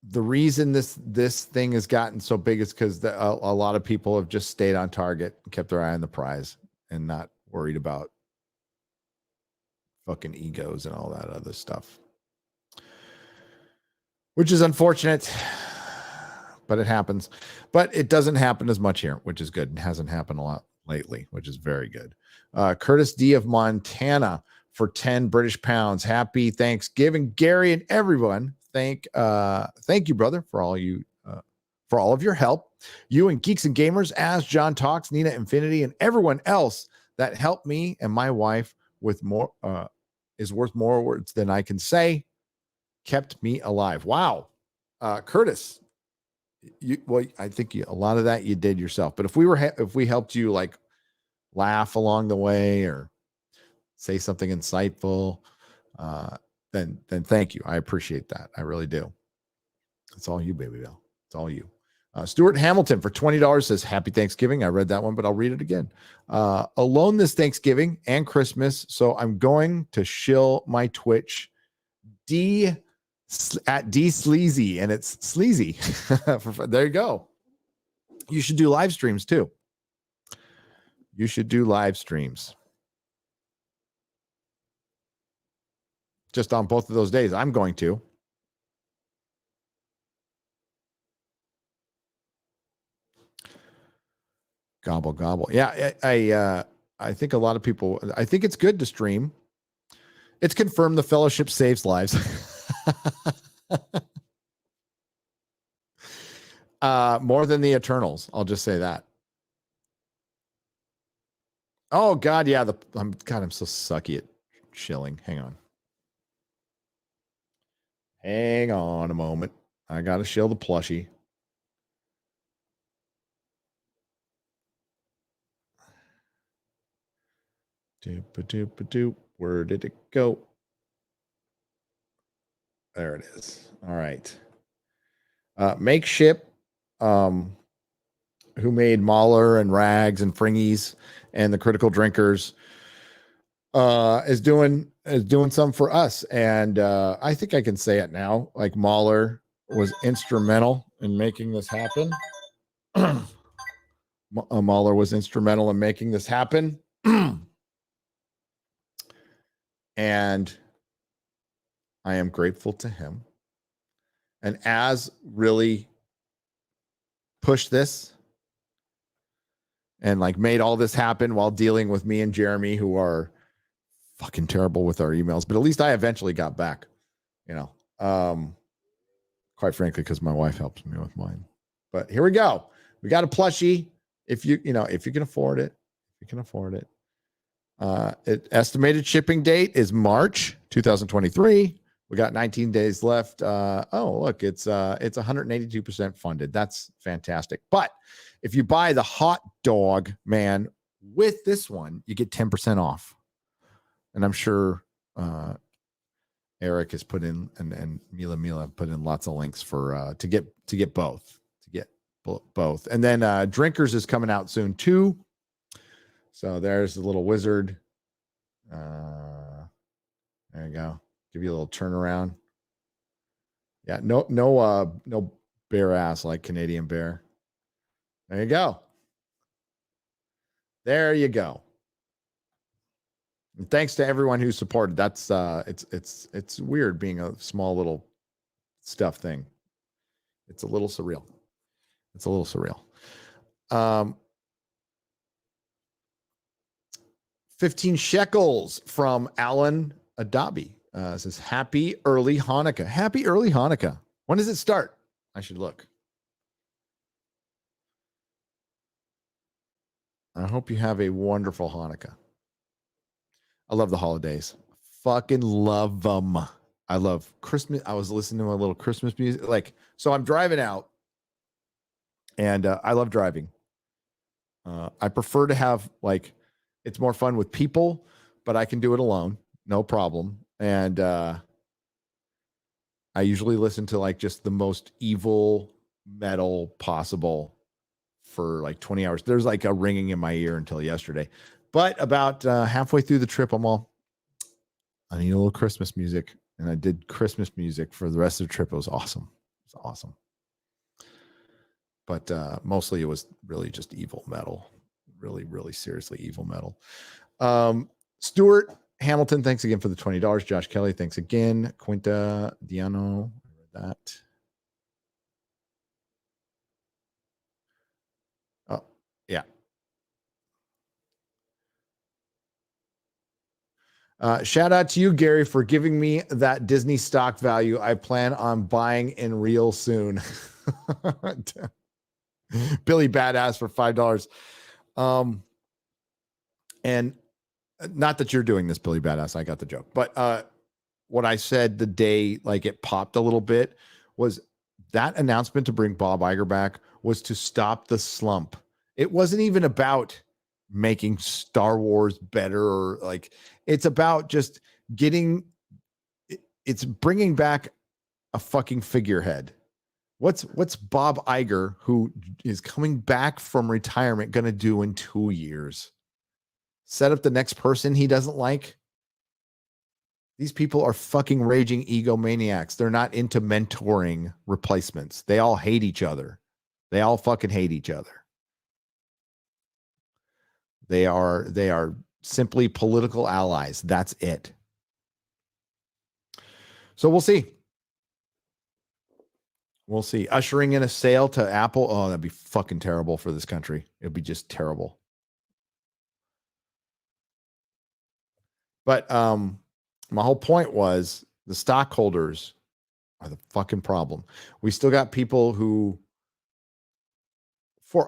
the reason this thing has gotten so big is because a lot of people have just stayed on target, kept their eye on the prize, and not worried about fucking egos and all that other stuff, which is unfortunate, but it happens. But it doesn't happen as much here, which is good. It hasn't happened a lot lately, which is very good. Curtis D of Montana for 10 British pounds. Happy Thanksgiving, Gary, and everyone. Thank you, brother, for all of your help. You and Geeks and Gamers, as John Talks, Nina Infinity, and everyone else that helped me and my wife with more is worth more words than I can say. Kept me alive. Wow, Curtis. I think a lot of that you did yourself. But if we helped you like laugh along the way or say something insightful, then thank you. I appreciate that. I really do. It's all you, baby Bill. It's all you. Stuart Hamilton for $20 says, Happy Thanksgiving. I read that one, but I'll read it again. Alone this Thanksgiving and Christmas, so I'm going to shill my Twitch at D Sleazy, and it's sleazy. There you go. You should do live streams too. You should do live streams. Just on both of those days. I'm going to. Gobble, gobble. Yeah, I think a lot of people, I think it's good to stream. It's confirmed the fellowship saves lives. More than the Eternals. I'll just say that. Oh, God, yeah. I'm so sucky at shilling. Hang on. Hang on a moment. I got to shill the plushie. Doop-a-doop-a-doop. Where did it go? There it is. All right. Makeship, who made Mahler and Rags and Fringies and the Critical Drinkers, is doing some for us. And I think I can say it now. Like Mahler was instrumental in making this happen. Mahler was instrumental in making this happen. And I am grateful to him. And Az really pushed this and like made all this happen while dealing with me and Jeremy, who are fucking terrible with our emails. But at least I eventually got back, quite frankly, because my wife helps me with mine. But here we go. We got a plushie. If you can afford it, estimated shipping date is March 2023. We got 19 days left. Look, it's 182% funded. That's fantastic. But if you buy the hot dog, man, with this one, you get 10% off. And I'm sure Eric has put in and Mila put in lots of links for to get both. And then Drinkers is coming out soon too. So there's the little wizard. There you go. Give you a little turnaround. Yeah, no bare ass like Canadian Bear. There you go. There you go. And thanks to everyone who supported. That's it's weird being a small little stuff thing. It's a little surreal. 15 shekels from Alan Adabi. Says, happy early Hanukkah. Happy early Hanukkah. When does it start? I should look. I hope you have a wonderful Hanukkah. I love the holidays. Fucking love them. I love Christmas. I was listening to a little Christmas music. Like, so I'm driving out and I love driving. I prefer to have like, it's more fun with people, but I can do it alone. No problem. And I usually listen to like just the most evil metal possible for like 20 hours. There's like a ringing in my ear until yesterday. But about halfway through the trip, I need a little Christmas music. And I did Christmas music for the rest of the trip. It was awesome. It was awesome. But mostly it was really just evil metal. Really, really seriously evil metal. Stuart Hamilton, thanks again for the $20. Josh Kelly, thanks again. Quinta Diano, that. Oh, yeah. Shout out to you, Gary, for giving me that Disney stock value. I plan on buying in real soon. Billy Badass for $5. And not that you're doing this, Billy Badass. I got the joke. But what I said the day like it popped a little bit was that announcement to bring Bob Iger back was to stop the slump. It wasn't even about making Star Wars better or like it's about just it's bringing back a fucking figurehead. What's Bob Iger, who is coming back from retirement, going to do in 2 years? Set up the next person he doesn't like? These people are fucking raging egomaniacs. They're not into mentoring replacements. They all hate each other. They all fucking hate each other. They are simply political allies. That's it. So we'll see. We'll see. Ushering in a sale to Apple. Oh, that'd be fucking terrible for this country. It'd be just terrible. But my whole point was the stockholders are the fucking problem. We still got people who,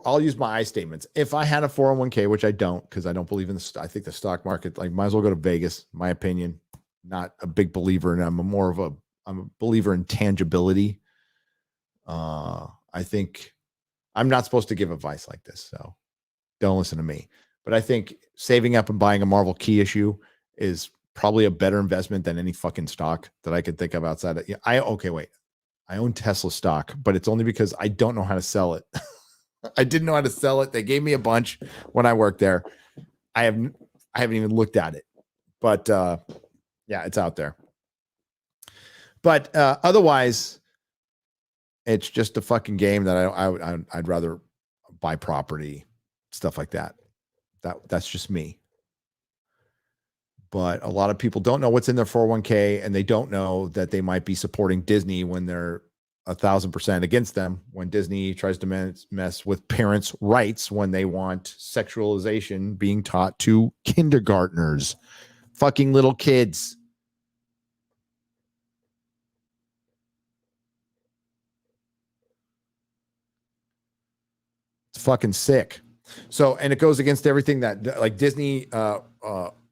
I'll use my I statements. If I had a 401k, which I don't, because I don't believe in I think the stock market, like, might as well go to Vegas, my opinion. Not a big believer, and I'm a believer in tangibility. I think I'm not supposed to give advice like this, so don't listen to me. But I think saving up and buying a Marvel key issue is probably a better investment than any fucking stock that I could think of outside of. I own Tesla stock, but it's only because I don't know how to sell it. I didn't know how to sell it. They gave me a bunch when I worked there. I haven't even looked at it, but yeah, it's out there. But otherwise, it's just a fucking game that I'd rather buy property, stuff like that. That's just me. But a lot of people don't know what's in their 401k, and they don't know that they might be supporting Disney when they're 1,000% against them, when Disney tries to mess with parents' rights when they want sexualization being taught to kindergartners, fucking little kids. It's fucking sick. So, and it goes against everything that, like, Disney,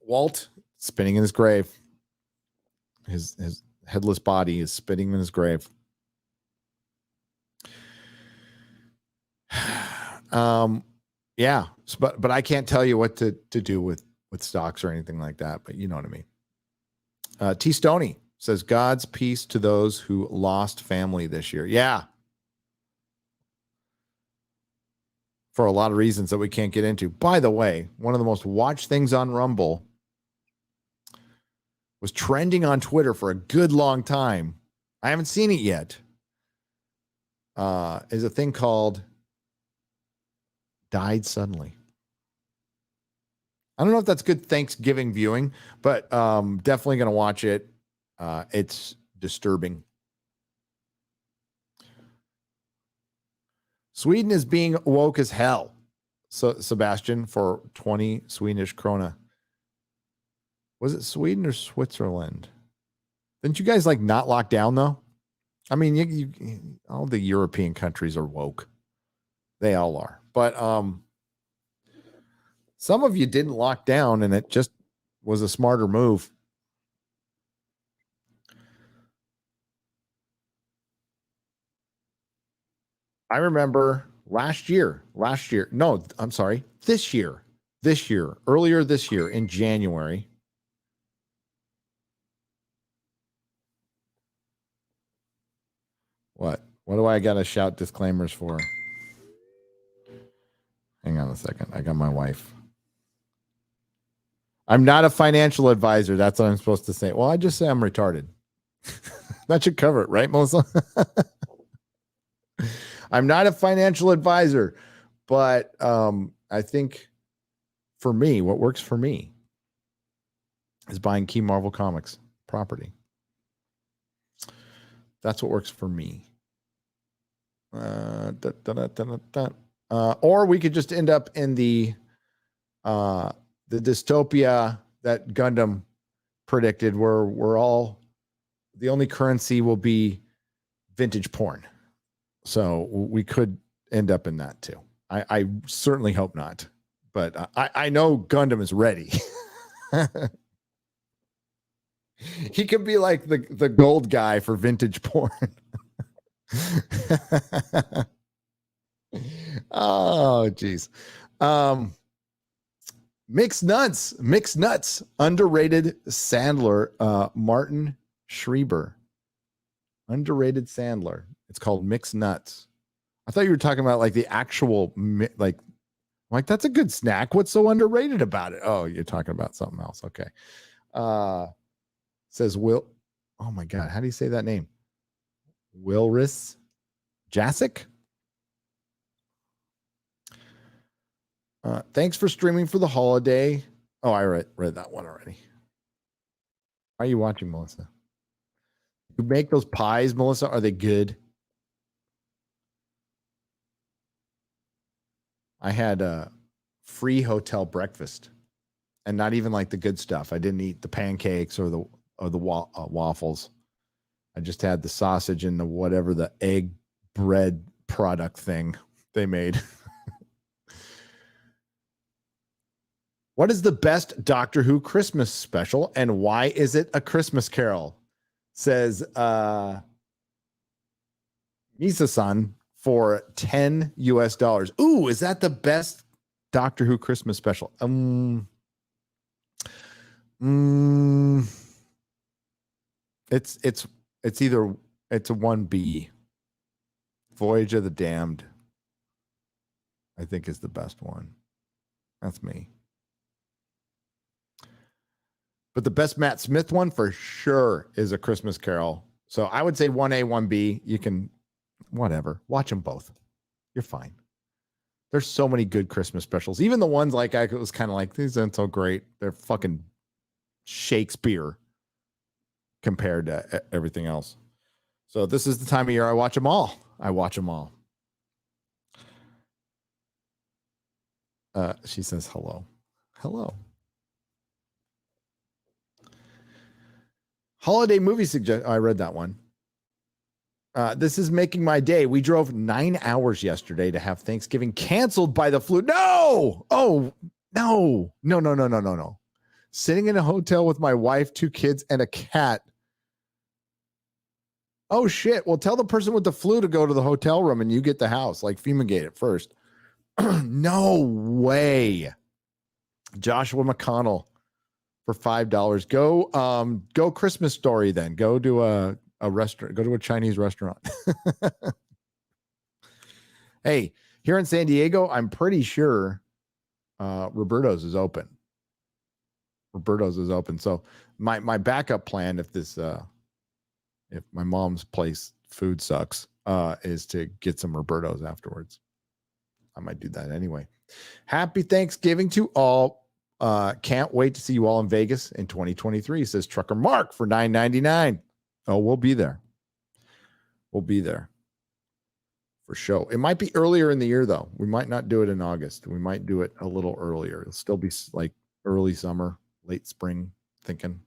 Walt spinning in his grave. His headless body is spinning in his grave. Yeah, but I can't tell you what to do with stocks or anything like that, but you know what I mean. T Stoney says, God's peace to those who lost family this year. Yeah. For a lot of reasons that we can't get into. By the way, one of the most watched things on Rumble was trending on Twitter for a good long time. I haven't seen it yet. Is a thing called Died Suddenly. I don't know if that's good Thanksgiving viewing, but definitely going to watch it. It's disturbing. Sweden is being woke as hell. So Sebastian, for 20 Swedish krona. Was it Sweden or Switzerland? Didn't you guys like not lock down though? I mean, all the European countries are woke. They all are. But some of you didn't lock down, and it just was a smarter move. I remember earlier this year in January. What do I got to shout disclaimers for? Hang on a second. I got my wife. I'm not a financial advisor. That's what I'm supposed to say. Well, I just say I'm retarded. That should cover it, right, Melissa? I'm not a financial advisor, but I think for me, what works for me is buying key Marvel Comics property. That's what works for me. Or we could just end up in the dystopia that Gundam predicted, where the only currency will be vintage porn. So we could end up in that too. I certainly hope not, but I know Gundam is ready. He could be like the gold guy for vintage porn. Oh, geez. Mixed nuts. Underrated Sandler. Martin Schreiber. Underrated Sandler. It's called Mixed Nuts. I thought you were talking about like the actual, like that's a good snack. What's so underrated about it? Oh, you're talking about something else. Okay. Says Will. Oh my God. How do you say that name? Wilris Jasic. Thanks for streaming for the holiday. Oh, I read that one already. Why are you watching, Melissa? You make those pies, Melissa? Are they good? I had a free hotel breakfast, and not even like the good stuff. I didn't eat the pancakes or the waffles. I just had the sausage and the egg bread product thing they made. What is the best Doctor Who Christmas special, and why is it A Christmas Carol? Says Misa-san for $10 US. Ooh, is that the best Doctor Who Christmas special? It's a 1B. Voyage of the Damned, I think, is the best one. That's me. But the best Matt Smith one for sure is A Christmas Carol. So I would say 1A, 1B. You can, whatever, watch them both. You're fine. There's so many good Christmas specials. Even the ones like I was kind of like, these aren't so great. They're fucking Shakespeare compared to everything else. So this is the time of year I watch them all. She says hello. Hello. Holiday movie suggestion. I read that one. This is making my day. We drove 9 hours yesterday to have Thanksgiving canceled by the flu. No! Oh, no. Sitting in a hotel with my wife, 2 kids, and a cat. Oh, shit. Well, tell the person with the flu to go to the hotel room and you get the house. Like, fumigate it first. No way. Joshua McConnell for $5. Go Christmas Story then. Go to a restaurant. Go to a Chinese restaurant. Hey, here in San Diego, I'm pretty sure Roberto's is open. So my backup plan, if my mom's place food sucks, is to get some Roberto's afterwards. I might do that anyway. Happy Thanksgiving to all. Can't wait to see you all in Vegas in 2023, says Trucker Mark for $9.99. Oh, we'll be there. For sure. It might be earlier in the year, though. We might not do it in August. We might do it a little earlier. It'll still be like early summer, late spring thinking.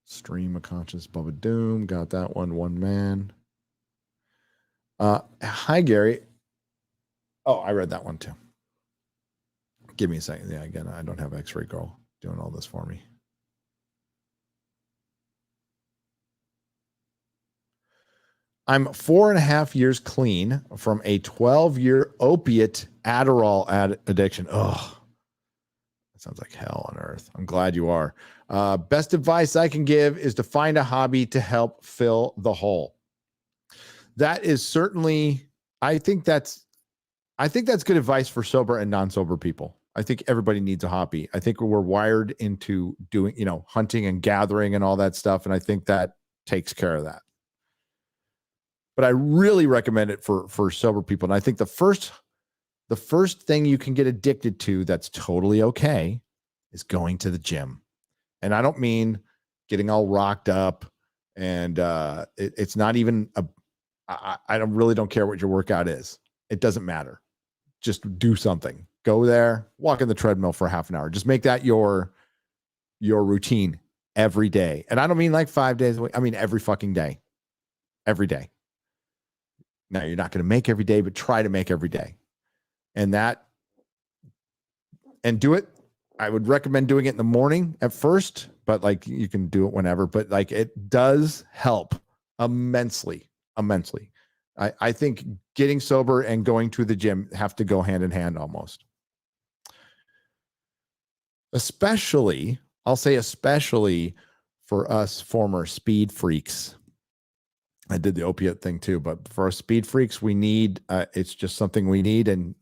Stream of conscious, Bubba Doom. Got that one. One man. Hi, Gary. Oh, I read that one too. Give me a second. Yeah, again, I don't have X-Ray Girl doing all this for me. I'm 4.5 years clean from a 12-year opiate Adderall addiction. Oh, that sounds like hell on earth. I'm glad you are. Best advice I can give is to find a hobby to help fill the hole. That is certainly, I think that's good advice for sober and non-sober people. I think everybody needs a hobby. I think we're wired into doing, hunting and gathering and all that stuff. And I think that takes care of that. But I really recommend it for sober people. And I think the first thing you can get addicted to that's totally okay is going to the gym. And I don't mean getting all rocked up. And it's not even I really don't care what your workout is. It doesn't matter. Just do something. Go there, walk in the treadmill for half an hour. Just make that your routine every day. And I don't mean like 5 days a week. I mean every fucking day. Every day. Now, you're not going to make every day, but try to make every day. And do it. I would recommend doing it in the morning at first, but like you can do it whenever. But like it does help immensely. I think getting sober and going to the gym have to go hand in hand almost. Especially for us former speed freaks. I did the opiate thing too, but for our speed freaks, we need, it's just something we need, and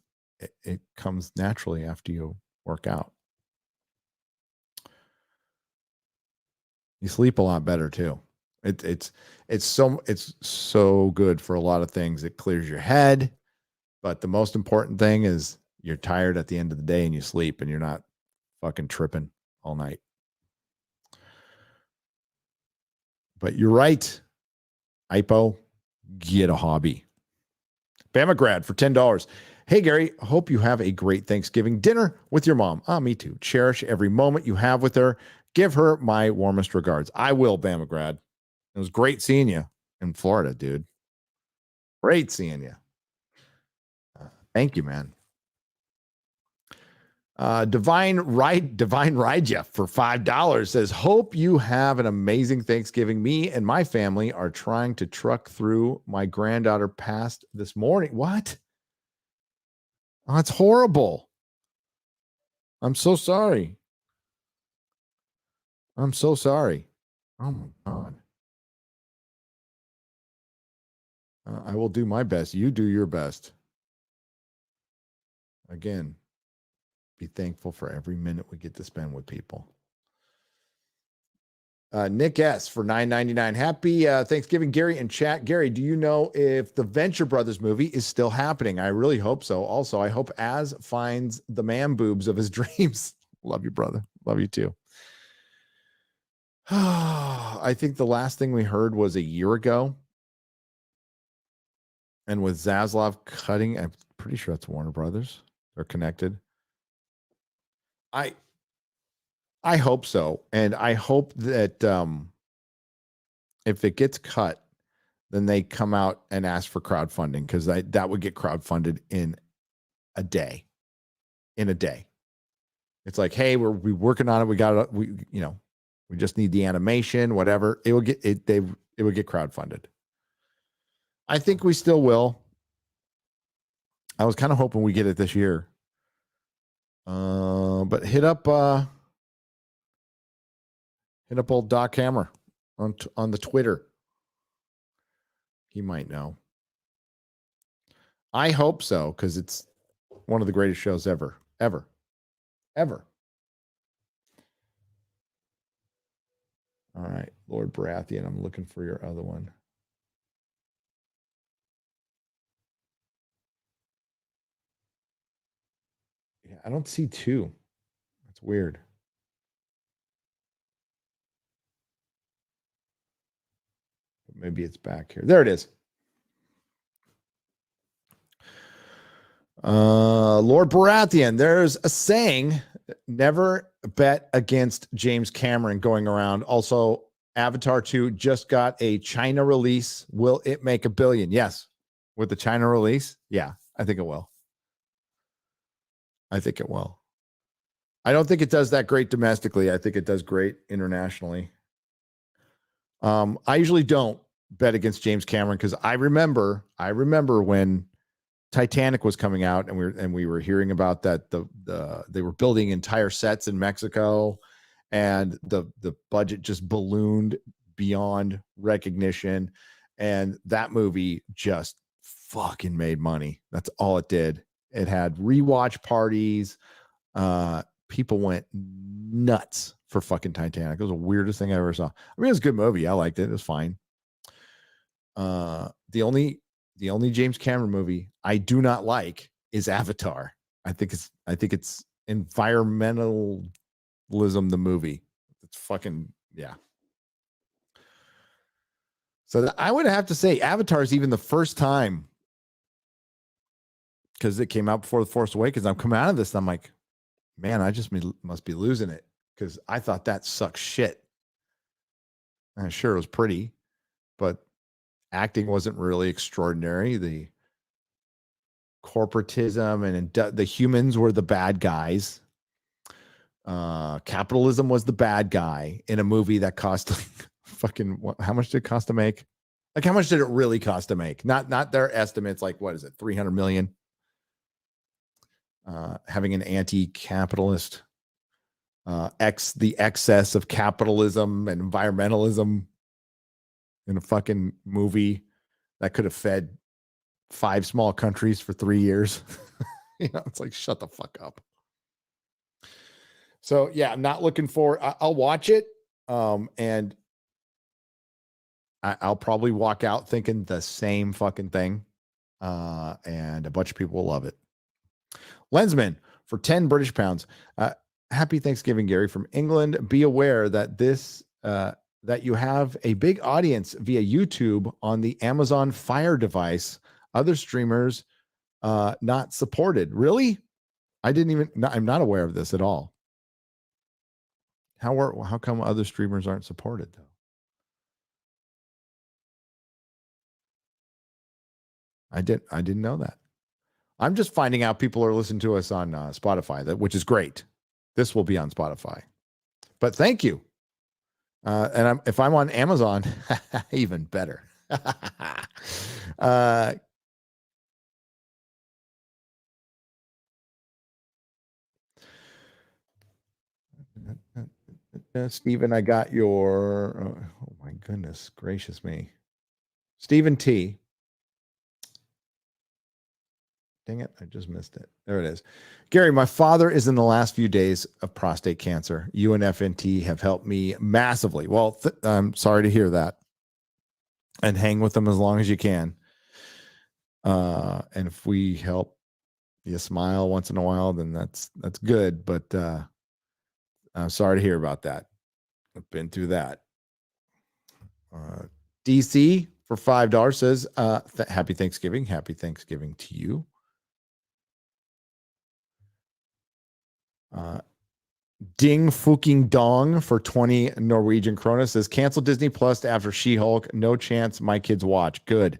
it comes naturally after you work out. You sleep a lot better too. It's so good for a lot of things. It clears your head, but the most important thing is you're tired at the end of the day and you sleep and you're not fucking tripping all night. But you're right. IPO, get a hobby. Bamagrad for $10. Hey, Gary, hope you have a great Thanksgiving dinner with your mom. Me too. Cherish every moment you have with her. Give her my warmest regards. I will, Bamagrad. It was great seeing you in Florida, dude. Great seeing you. Thank you, man. Divine Raija for $5 says, hope you have an amazing Thanksgiving. Me and my family are trying to truck through. My granddaughter passed this morning. What? Oh, that's horrible. I'm so sorry. I'm so sorry. Oh my God. I will do my best. You do your best. Again, be thankful for every minute we get to spend with people. Nick S. for $9.99. Happy Thanksgiving, Gary and chat. Gary, do you know if the Venture Brothers movie is still happening? I really hope so. Also, I hope Az finds the man boobs of his dreams. Love you, brother. Love you too. I think the last thing we heard was a year ago. And with Zaslav cutting, I'm pretty sure that's Warner Brothers. They're connected. I hope so. And I hope that if it gets cut, then they come out and ask for crowdfunding, because that would get crowdfunded in a day. It's like, hey, we're working on it. We got it. We just need the animation, whatever. It would get crowdfunded. I think we still will. I was kind of hoping we get it this year. But hit up old Doc Hammer on the Twitter. He might know. I hope so, because it's one of the greatest shows ever. All right, Lord Baratheon, I'm looking for your other one. Yeah, I don't see two. That's weird. Maybe it's back here. There it is. Lord Baratheon, there's a saying, never bet against James Cameron going around. Also, Avatar 2 just got a China release. Will it make $1 billion? Yes. With the China release? Yeah, I think it will. I think it will. I don't think it does that great domestically. I think it does great internationally. I usually don't bet against James Cameron because I remember when Titanic was coming out and we were hearing about that they were building entire sets in Mexico and the budget just ballooned beyond recognition, and that movie just fucking made money. That's all it did. It had rewatch parties. People went nuts for fucking Titanic. It was the weirdest thing I ever saw. I mean, it was a good movie. I liked it. It was fine. The only James Cameron movie I do not like is Avatar. I think it's environmentalism, the movie. It's fucking, yeah. So I would have to say Avatar is even the first time, because it came out before The Force Awakens. I'm coming out of this and I'm like, man, I just must be losing it because I thought that sucks shit. And sure, it was pretty, but acting wasn't really extraordinary. The corporatism and the humans were the bad guys. Capitalism was the bad guy in a movie that cost fucking how much did it cost to make? Like, how much did it really cost to make? Not their estimates. Like, what is it? 300 million. Having an anti-capitalist, the excess of capitalism and environmentalism in a fucking movie that could have fed 5 small countries for 3 years. It's like, shut the fuck up. So yeah, I'm not looking for. I'll watch it, and I'll probably walk out thinking the same fucking thing, and a bunch of people will love it. Lensman for 10 British pounds. Happy Thanksgiving, Gary from England. Be aware that that you have a big audience via YouTube on the Amazon Fire device. Other streamers not supported. Really? I'm not aware of this at all. How come other streamers aren't supported though? I didn't know that. I'm just finding out people are listening to us on Spotify, which is great. This will be on Spotify, but thank you. And if I'm on Amazon, even better. Stephen, I got your. Oh my goodness gracious me, Stephen T. Dang it, I just missed it. There it is. Gary, my father is in the last few days of prostate cancer. You and FNT have helped me massively. Well, I'm sorry to hear that. And hang with them as long as you can. And if we help you smile once in a while, then that's good. But I'm sorry to hear about that. I've been through that. DC for $5 says, happy Thanksgiving. Happy Thanksgiving to you. Ding Fuking Dong for 20 Norwegian krona says, cancel Disney Plus after She-Hulk. No chance my kids watch. Good.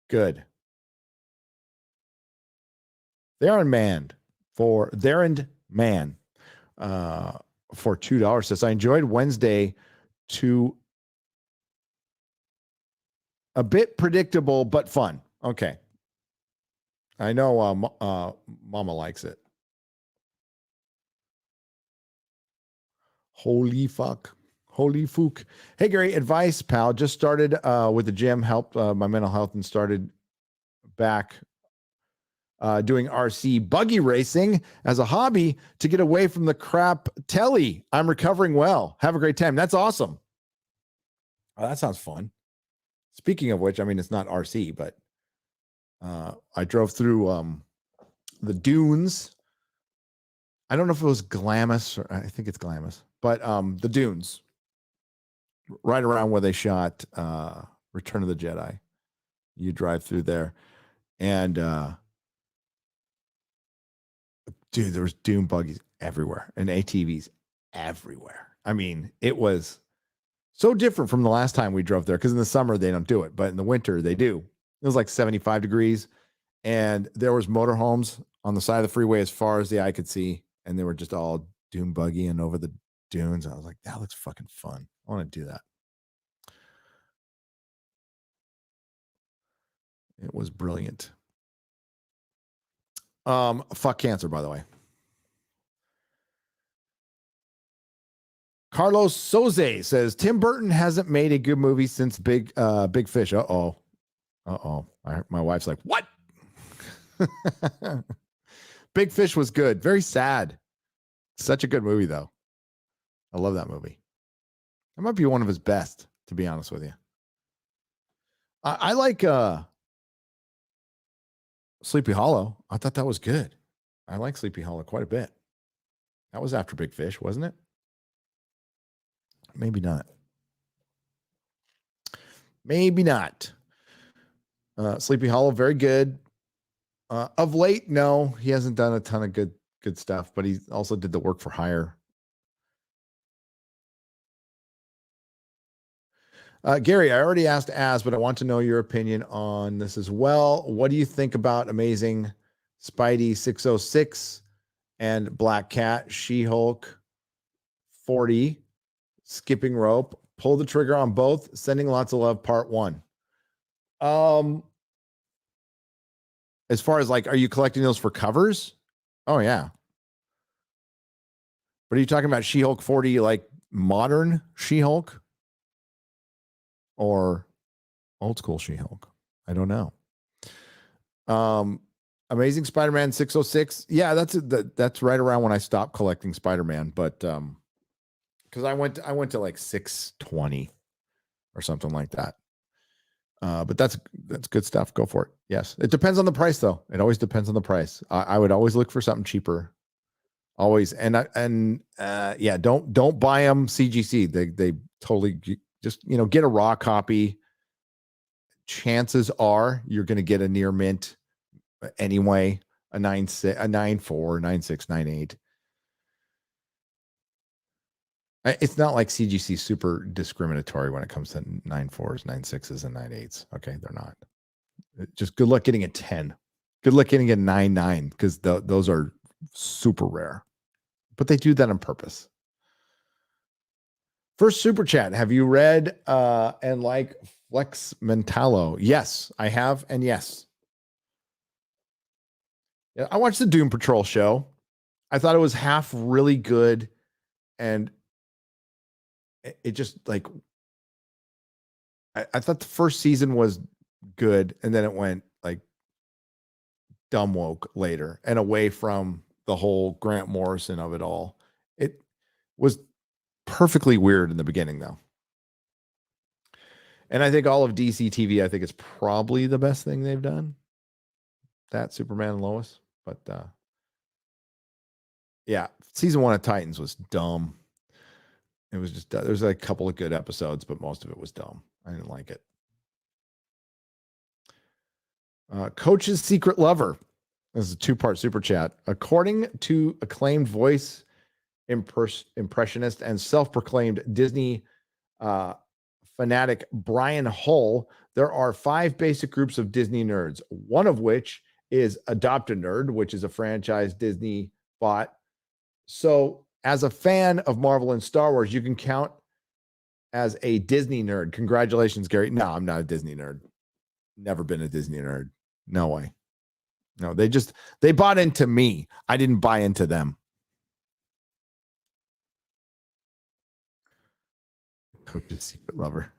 They're unmanned for $2 says, I enjoyed Wednesday to a bit predictable but fun. Okay. I know Mama likes it. Holy fuck. Hey, Gary, advice, pal. Just started with the gym, helped my mental health, and started back doing RC buggy racing as a hobby to get away from the crap telly. I'm recovering well. Have a great time. That's awesome. Oh, that sounds fun. Speaking of which, I mean, it's not RC, but I drove through the dunes. I don't know if it was Glamis, or I think it's Glamis, but the dunes right around where they shot Return of the Jedi. You drive through there, and dude, there was dune buggies everywhere and ATVs everywhere. I mean, it was so different from the last time we drove there because in the summer they don't do it, but in the winter they do. It was like 75 degrees and there was motorhomes on the side of the freeway as far as the eye could see. And they were just all dune buggying over the dunes. I was like, that looks fucking fun. I want to do that. It was brilliant. Fuck cancer, by the way. Carlos Soze says Tim Burton hasn't made a good movie since Big Fish. My wife's like, what? Big Fish was good. Very sad. Such a good movie, though. I love that movie. It might be one of his best, to be honest with you. I like Sleepy Hollow. I thought that was good. I like Sleepy Hollow quite a bit. That was after Big Fish, wasn't it? Maybe not. Maybe not. Sleepy Hollow, very good. Of late, no, he hasn't done a ton of good stuff, but he also did the Work for Hire. Gary, I already asked Az, but I want to know your opinion on this as well. What do you think about Amazing Spidey 606 and Black Cat, She-Hulk 40, Skipping Rope, Pull the Trigger on both, Sending Lots of Love, Part 1? As far as like, are you collecting those for covers? Oh, yeah. But are you talking about She-Hulk 40, like modern She-Hulk? Or old school She-Hulk? I don't know. Amazing Spider-Man 606. Yeah, that's right around when I stopped collecting Spider-Man. But because I went to like 620 or something like that. But that's good stuff. Go for it. Yes, it depends on the price, though. It always depends on the price. I would always look for something cheaper. Always, don't buy them CGC. They totally just get a raw copy. Chances are you're going to get a near mint anyway. A 9.6, a 9.4, 9.6, 9.8. It's not like CGC super discriminatory when it comes to 9.4s, 9.6s, and 9.8s. Okay, they're not. Just good luck getting a 10. Good luck getting a 9.9 because those are super rare. But they do that on purpose. First super chat. Have you read and like Flex Mentalo? Yes, I have, and yes. Yeah, I watched the Doom Patrol show. I thought it was half really good, and it just like I thought the first season was good, and then it went like dumb woke later and away from the whole Grant Morrison of it all. It was perfectly weird in the beginning, though. And I think all of DC TV, I think it's probably the best thing they've done. That Superman and Lois. But yeah, season 1 of Titans was dumb. It was just, there's a couple of good episodes, but most of it was dumb. I didn't like it. Coach's Secret Lover. This is a 2-part super chat. According to acclaimed voice impressionist and self-proclaimed Disney fanatic Brian Hull, there are 5 basic groups of Disney nerds, one of which is Adopt a Nerd, which is a franchise Disney bought. So as a fan of Marvel and Star Wars, you can count as a Disney nerd. Congratulations, Gary. No, I'm not a Disney nerd. Never been a Disney nerd. No way. No, they bought into me. I didn't buy into them. Coach's Secret Lover.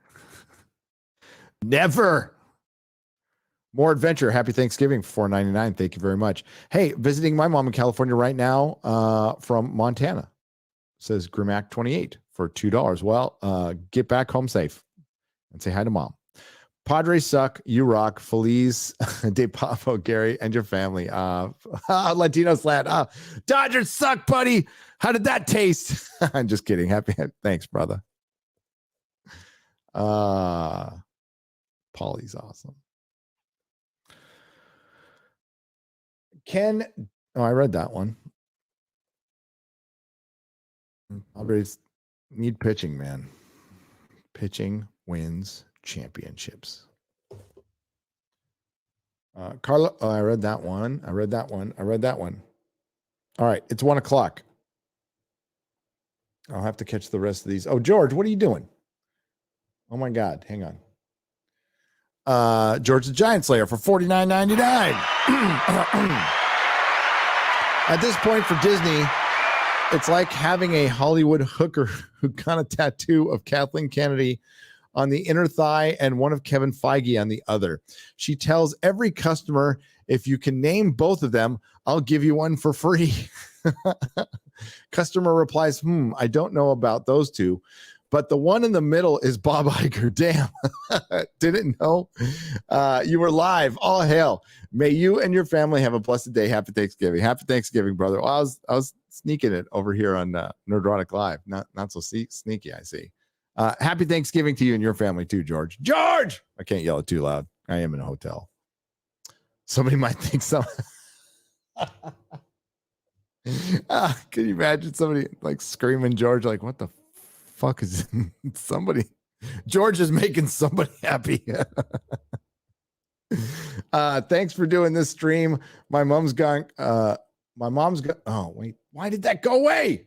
Never. More adventure. Happy Thanksgiving for $4.99. Thank you very much. Hey, visiting my mom in California right now from Montana. Says Grimac 28 for $2. Well, get back home safe and say hi to mom. Padres suck. You rock. Feliz de Pavo, Gary, and your family. Latino slant. Dodgers suck, buddy. How did that taste? I'm just kidding. Happy. Thanks, brother. Polly's awesome. I read that one. Padres need pitching, man. Pitching wins championships. Carla, I read that one. I read that one. All right, it's 1 o'clock. I'll have to catch the rest of these. Oh, George, what are you doing? Oh my God, hang on. George the Giant Slayer for $49.99. At this point for Disney, it's like having a Hollywood hooker who got a tattoo of Kathleen Kennedy on the inner thigh and one of Kevin Feige on the other. She tells every customer, if you can name both of them, I'll give you one for free. Customer replies, I don't know about those two, but the one in the middle is Bob Iger. Damn. Didn't know. You were live. All hail. May you and your family have a blessed day. Happy Thanksgiving. Happy Thanksgiving, brother. Well, I was sneaking it over here on Nerdrotic Live. Not so sneaky, I see. Happy Thanksgiving to you and your family too, George. George! I can't yell it too loud. I am in a hotel. Somebody might think so. Can you imagine somebody like screaming George, like, what the fuck is somebody? George is making somebody happy. Thanks for doing this stream. My mom's gone. Oh, wait. Why did that go away?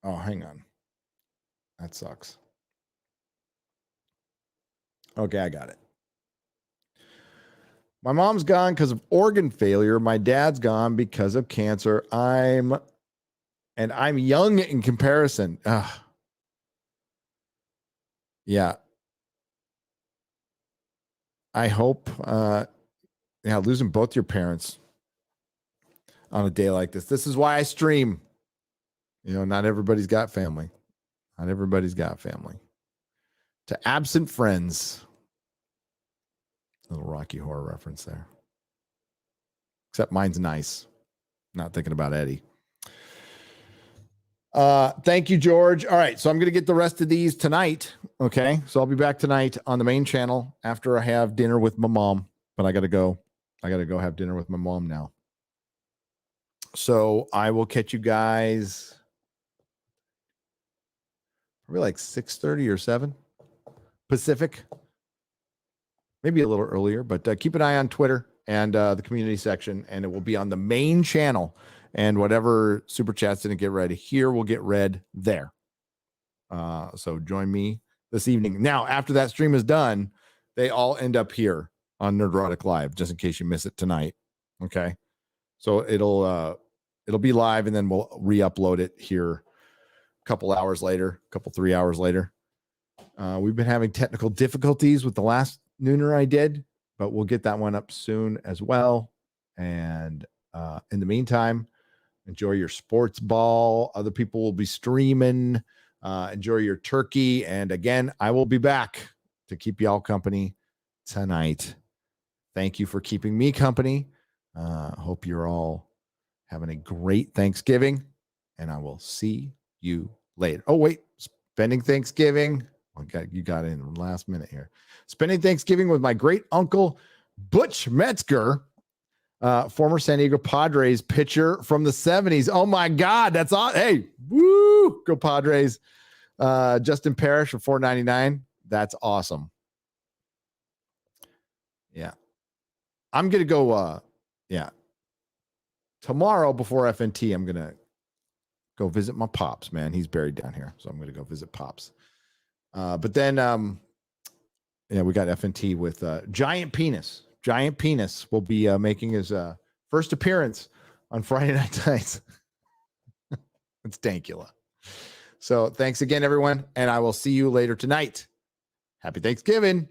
Oh, hang on. That sucks. Okay, I got it. My mom's gone because of organ failure. My dad's gone because of cancer. I'm young in comparison. Yeah. I hope, losing both your parents on a day like this. This is why I stream. Not everybody's got family. Not everybody's got family. To absent friends. Little Rocky Horror reference there. Except mine's nice. Not thinking about Eddie. Thank you, George. All right, so I'm going to get the rest of these tonight. Okay, so I'll be back tonight on the main channel after I have dinner with my mom. But I got to go. I got to go have dinner with my mom now. So I will catch you guys probably like 6:30 or 7 Pacific. Maybe a little earlier, but keep an eye on Twitter and the community section, and it will be on the main channel. And whatever super chats didn't get read here will get read there. So join me this evening. Now, after that stream is done, they all end up here on Nerdrotic Live, just in case you miss it tonight. Okay, so it'll be live, and then we'll re-upload it here a couple 3 hours later. We've been having technical difficulties with the last nooner I did, but we'll get that one up soon as well. And in the meantime, enjoy your sports ball. Other people will be streaming. Enjoy your turkey. And again, I will be back to keep y'all company tonight. Thank you for keeping me company. Hope you're all having a great Thanksgiving, and I will see you later. Oh, wait, spending Thanksgiving. You got in the last minute here. Spending Thanksgiving with my great uncle, Butch Metzger, former San Diego Padres pitcher from the 70s. Oh my God, that's all. Hey, woo, go Padres. Justin Parrish for $4.99. That's awesome. Yeah. I'm going to go, tomorrow before FNT, I'm going to go visit my pops, man. He's buried down here. So I'm going to go visit pops. But then, we got FNT with Giant Penis. Giant Penis will be making his first appearance on Friday Night Nights. It's Dankula. So thanks again, everyone. And I will see you later tonight. Happy Thanksgiving.